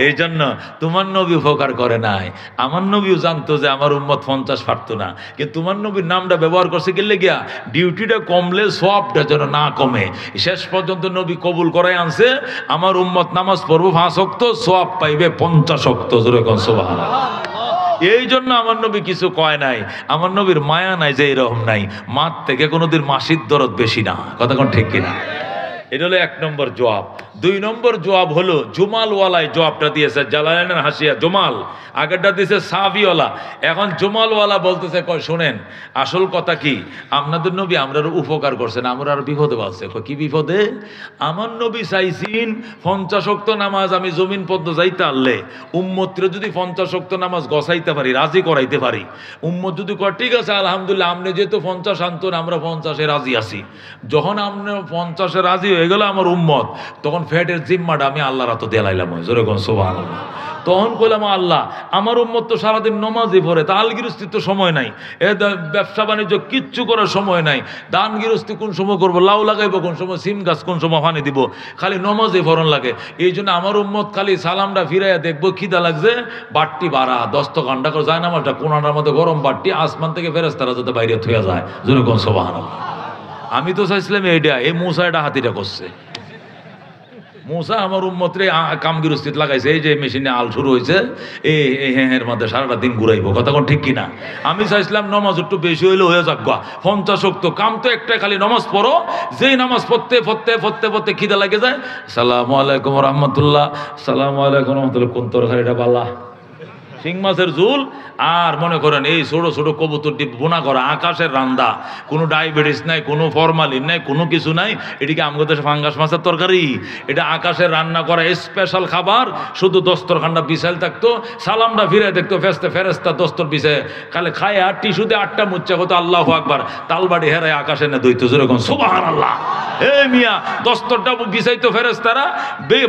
এই জন্য তোমার নবী উপকার করে নাই, আমার নবীও জানতো যে আমার উম্মত 50 পারতো না, কিন্তু তোমার নবীর নামটা ব্যবহার করছে গেলে গিয়া ডিউটিটা কমলে সবটা যেন না কমে। শেষ পর্যন্ত নবী কবুল করাই আনছে, আমার উম্মত নামাজ পড়বো 5 ওয়াক্ত, সওয়াব পাইবে 50 ওয়াক্ত। জোরে কোন সুবহানাল্লাহ। এই জন্য আমার নবী কিছু কয় নাই, আমার নবীর মায়া নাই যে এরকম নাই, মার থেকে কোনোদিন মাসির দরদ বেশি না। কথা কোন ঠিক কিনা? এটা হলো 1 নম্বর জবাব। 2 নম্বর জবাব হলো জুমালওয়ালায় জবাবটা দিয়েছে, জালালাইনের হাসিয়া জুমাল, আগেরটা দিয়েছে সাবিওয়ালা, এখন জুমালওয়ালা বলতেছে কয় শোনেন, আসল কথা কি, আপনাদের নবী আমরার উপকার করছেন, আমরা আর বিপদে পাচ্ছে। কি বিপদে? আমার নবী চাইছিন 50 ওয়াক্ত নামাজ আমি জমিন পদ্ম যাইতে আনলে উম্মতরে যদি 50 ওয়াক্ত নামাজ গছাইতে পারি, রাজি করাইতে পারি, উম্মত যদি কয় ঠিক আছে আলহামদুলিল্লাহ, আপনি যেহেতু 50 আনতেন আমরা 50-এ রাজি আছি। যখন আপনি 50-এ রাজি হয়ে গেল আমার উম্মত, তখন ফ্যাটের জিম্মাটা আমি আল্লাহর হাতে দিলাইলাম। জোরে কোন সুবহানাল্লাহ। তখন কইলাম আল্লাহ আমার উম্মত তো সারাদিন নমাজই পড়ে, তাল গৃহস্থির তো সময় নাই, এ ব্যবসা বাণিজ্য কিচ্ছু করার সময় নাই, দান গৃহস্থি কোন সময় করবো, লাউ লাগাইবো কোন সময়, সিম গাছ কোন সময় পানি দিব, খালি নমাজে ফরন লাগে। এই জন্য আমার উম্মত খালি সালামটা ফিরাইয়া দেখবো, খিদা লাগছে, বাট্টি বাড়া 10 ঘন্টা করে যায় নামাজটা, কোনাটার মধ্যে গরম বাট্টি, আসমান থেকে ফেরেশতারা যাতে বাইরে থুয়া যায়। জোরে কোন সুবহানাল্লাহ। আমি তো চাইছিলাম এইটা, এই মুসা এটা হাতিটা করছে। মুসা আমার উম্মতরে কামগিরস্তিত লাগাইছে, এই যে মেশিনে আল শুরু হয়েছে, এর মধ্যে সারাটা দিন ঘুরাইবো, কথা কোন ঠিক কিনা? আমি চাইছিলাম নামাজ একটু বেশি হইলে হয়ে যাক, 50 ওয়াক্ত কাম তো একটা, খালি নামাজ পড়ো, যেই নামাজ পড়তে খিদে লাগে যায়, সালামু আলাইকুম রহমতুল্লাহ, সালামু আলাইকুম রহমতুল্লাহ, কোন তরকারিটা বালা, শিং মাছের ঝোল, আর মনে করেন এই ছোট ছোট কবুতর ডিপ বোনা করা, আকাশের রান্দা, কোনো ডায়াবেটিস নাই, কোনো ফরমালিন নাই, কোনো কিছু নাই। এটিকে আমাদের দেশে ফাঙ্গাস মাছের তরকারি, এটা আকাশের রান্না করা স্পেশাল খাবার। শুধু দস্তরখানটা বিছাইল থাকতো, সালামটা ফিরে দেখতো ফেরেস্তা দস্তর বিছায় খালি খায়, আর টিস্যুতে 8টা মুচ্চা হতো আল্লাহু আকবার, তালবাড়ি হেরায় আকাশে না দইতো, যেরকম সুবহানাল্লাহ। এই মিয়া দস্তরটা বিছাইতো ফেরেস্তারা,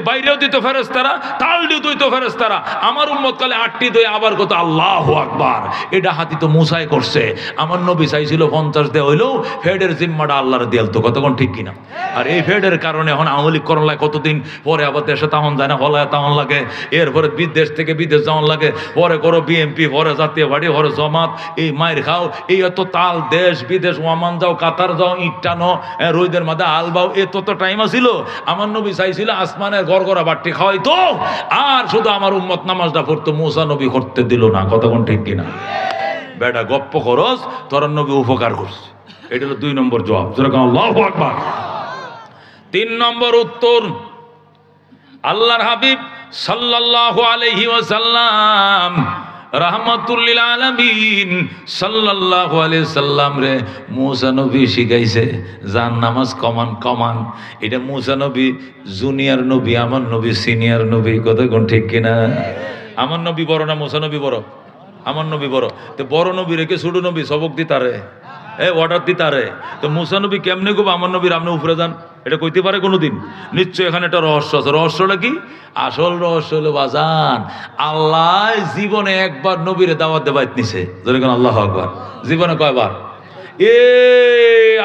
বাইরেও দিত ফেরেস্তারা, তাল দিত ফেরেস্তারা। আমার উম্মত কালে 8টি দই আবার কত আল্লাহু আকবার। এটা হাতি তো মুসাই করছে, আমার নবী চাইছিল 50 দে হইলেও ফেডের জিম্মাটা আল্লাহর দিয়াল, তো কতক্ষণ ঠিক কিনা? আর এই ফেডের কারণে এখন আওয়ামী লীগ করণ লাগে, কতদিন পরে আবার দেশে তাহন যায় না, হলায় তাহন লাগে, এরপরে বিদেশ থেকে বিদেশ যাওয়ান লাগে, পরে করো বিএমপি, পরে জাতীয় পার্টি, পরে জমাত, এই মায়ের খাও, এই এত তাল, দেশ বিদেশ, ওমান যাও, কাতার যাও, ইট টানো, রোদের মাঝে আল বাও, এ তত টাইম আছিল। আমার নবী চাইছিল আসমানের গড়গড়া বাট্টি খাওয়াইতো, আর শুধু আমার উম্মত নামাজটা পড়তো, মুসা নবী করতে দিল না, কতক্ষণ ঠিক কিনা? বেটা গপ্প খরচ, তোর নবী উপকার করছে। এটা হলো 2 নম্বর জবাব, যেরকম আল্লাহু আকবার। 3 নম্বর উত্তর, আল্লাহর হাবিব সাল্লাল্লাহু আলাইহি ওয়াসাল্লাম রাহমাতুল লিল আলামিন সাল্লাল্লাহু আলাইহি সাল্লাম রে মুসা নবী শিখাইছে, যার নামাজ কমান। এটা মুসা নবী জুনিয়র নবী, আমার নবী সিনিয়র নবী, কতক্ষণ ঠিক কিনা? আমার নবী বড় না মুসা নবী বড়? আমার নবী বড়। তো বড় নবী রেখে ছোট নবী সবক দিতারে, অর্ডার দিতারে। তো মুসা নবী কেমনে গো আমার নবীর আপনি উপরে যান, এটা কইতে পারে কোনোদিন? নিশ্চয় এখানে একটা রহস্য আছে। রহস্যটা কি? আসল রহস্য হলো বাজান, আল্লাহ জীবনে একবার নবীরে দাওয়াত দেবাইত নিছে, যেরকম আল্লাহু আকবার। জীবনে কয়বার?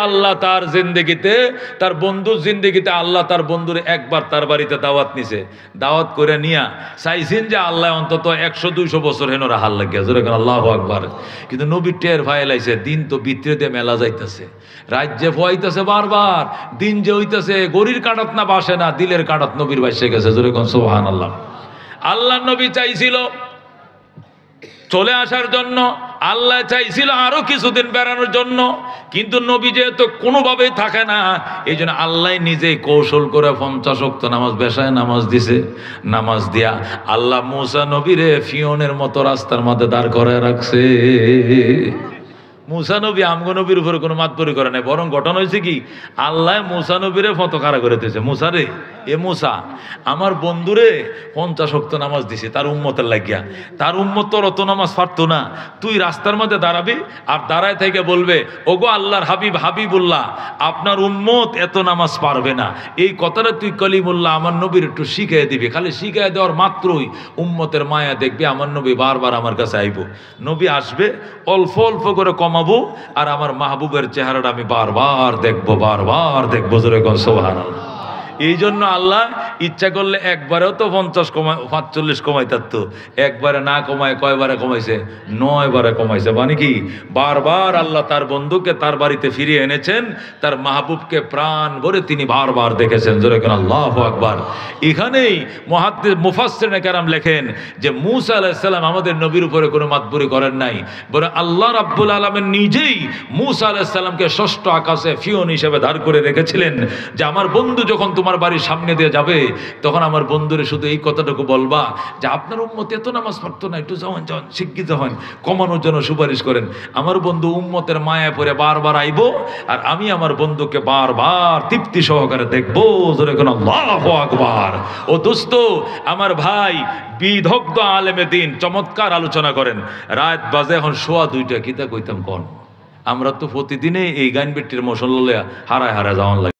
আল্লাহ তার জিন্দেগিতে, তার বন্ধুর জিন্দেগিতে আল্লাহ তার বন্ধুর একবার তার বাড়িতে দাওয়াত নিছে। দাওয়াত করে নিয়া চাইছেন যে আল্লাহ অন্তত 100-200 বছর হেন রাহার লাগিয়া, যেরকম আল্লাহু আকবার। কিন্তু নবীর টের ফাইলাইছে, দিন তো ভিতরে দিয়ে মেলা যাইতেছে, রাজ্যে ফোয়াইতেছে বারবার, দিন যে হইতেছে, গড়ির কাটাত না বাসে না, দিলের কাটাত নবীর বাইসে গেছে, যেরকম সুবহানাল্লাহ। আল্লাহ নবী চাইছিল চলে আসার জন্য, আল্লাহ চাইছিল আরো কিছুদিন বেড়ানোর জন্য, কিন্তু নবী যেহেতু কোনোভাবেই থাকে না, এই জন্য আল্লাহ নিজেই কৌশল করে 50 ওয়াক্ত নামাজ, বেশায় নামাজ দিছে। নামাজ দিয়া আল্লাহ মুসা নবীরে ফিওনের মতো রাস্তার মধ্যে দাঁড় করে রাখছে। মুসা নবী আমগো নবীর উপরে কোনো মাতবরি করে নাই, বরং ঘটনা হয়েছে কি, আল্লাহ মুসা নবীরে ফটো খাড়া করে দিয়েছে। মুসা রে, এ মুসা, আমার বন্ধুরে 50 ওয়াক্ত নামাজ দিছে তার উম্মতের লাগিয়া, তার উম্মত তোর অত নামাজ পারতো না, তুই রাস্তার মধ্যে দাঁড়াবি আর দাঁড়ায় থেকে বলবে, ওগো আল্লাহর হাবিব হাবিবুল্লাহ, আপনার উম্মত এত নামাজ পারবে না। এই কথাটা তুই কলিমুল্লাহ আমার নবীর একটু শিখিয়ে দিবি। খালি শিখিয়ে দেওয়ার মাত্রই উম্মতের মায়া দেখবে, আমার নবী বারবার আমার কাছে আইব। নবী আসবে, অল্প অল্প করে কমাবো, আর আমার মাহবুবের চেহারাটা আমি বারবার দেখবো, যেরকম সুবহানাল্লাহ। এই জন্য আল্লাহ ইচ্ছা করলে একবারেও তো 45 কমাই থাকতো, একবারে না কমায় কয়বারে কমাইছে? 9 বারে কমাইছে। মানে কি, বারবার আল্লাহ তার বন্ধুকে তার বাড়িতে ফিরিয়ে এনেছেন, তার মাহবুবকে প্রাণ ভরে তিনি বারবার দেখেছেন, যেরকম আল্লাহু আকবার। এখানেই মুফাসসিরিনে কেরাম লেখেন যে মুসা আলাইহিস সালাম আমাদের নবীর উপরে কোনো মাতবুরি করেন নাই, বরং আল্লাহ রাব্বুল আলামিন নিজেই মুসা আলাইহিস সালামকে ষষ্ঠ আকাশে ফিওন হিসেবে দাঁড় করে রেখেছিলেন, যে আমার বন্ধু যখন তোমার বাড়ির সামনে দিয়ে যাবে, তখন আমার বন্ধুরে শুধু এই কথাটুকু বলবা যে আপনার উম্মত এত নামাজ পড়তো না, একটু যাওয়ান শিক্ষিত হন, কমানোর জন্য সুপারিশ করেন। আমার বন্ধু উম্মতের মায়া পড়ে বারবার আইব, আর আমি আমার বন্ধুকে বারবার তৃপ্তি সহকারে দেখবো, যেরকম আল্লাহু আকবার। ও দোস্ত, আমার ভাই বিদগ্ধ আলেমে দ্বীন চমৎকার আলোচনা করেন। রাত বাজে এখন 2:15, কিতা কইতাম কোন, আমরা তো প্রতিদিনে এই গান বেটির মশলা হারায় যাওয়ান লাগে।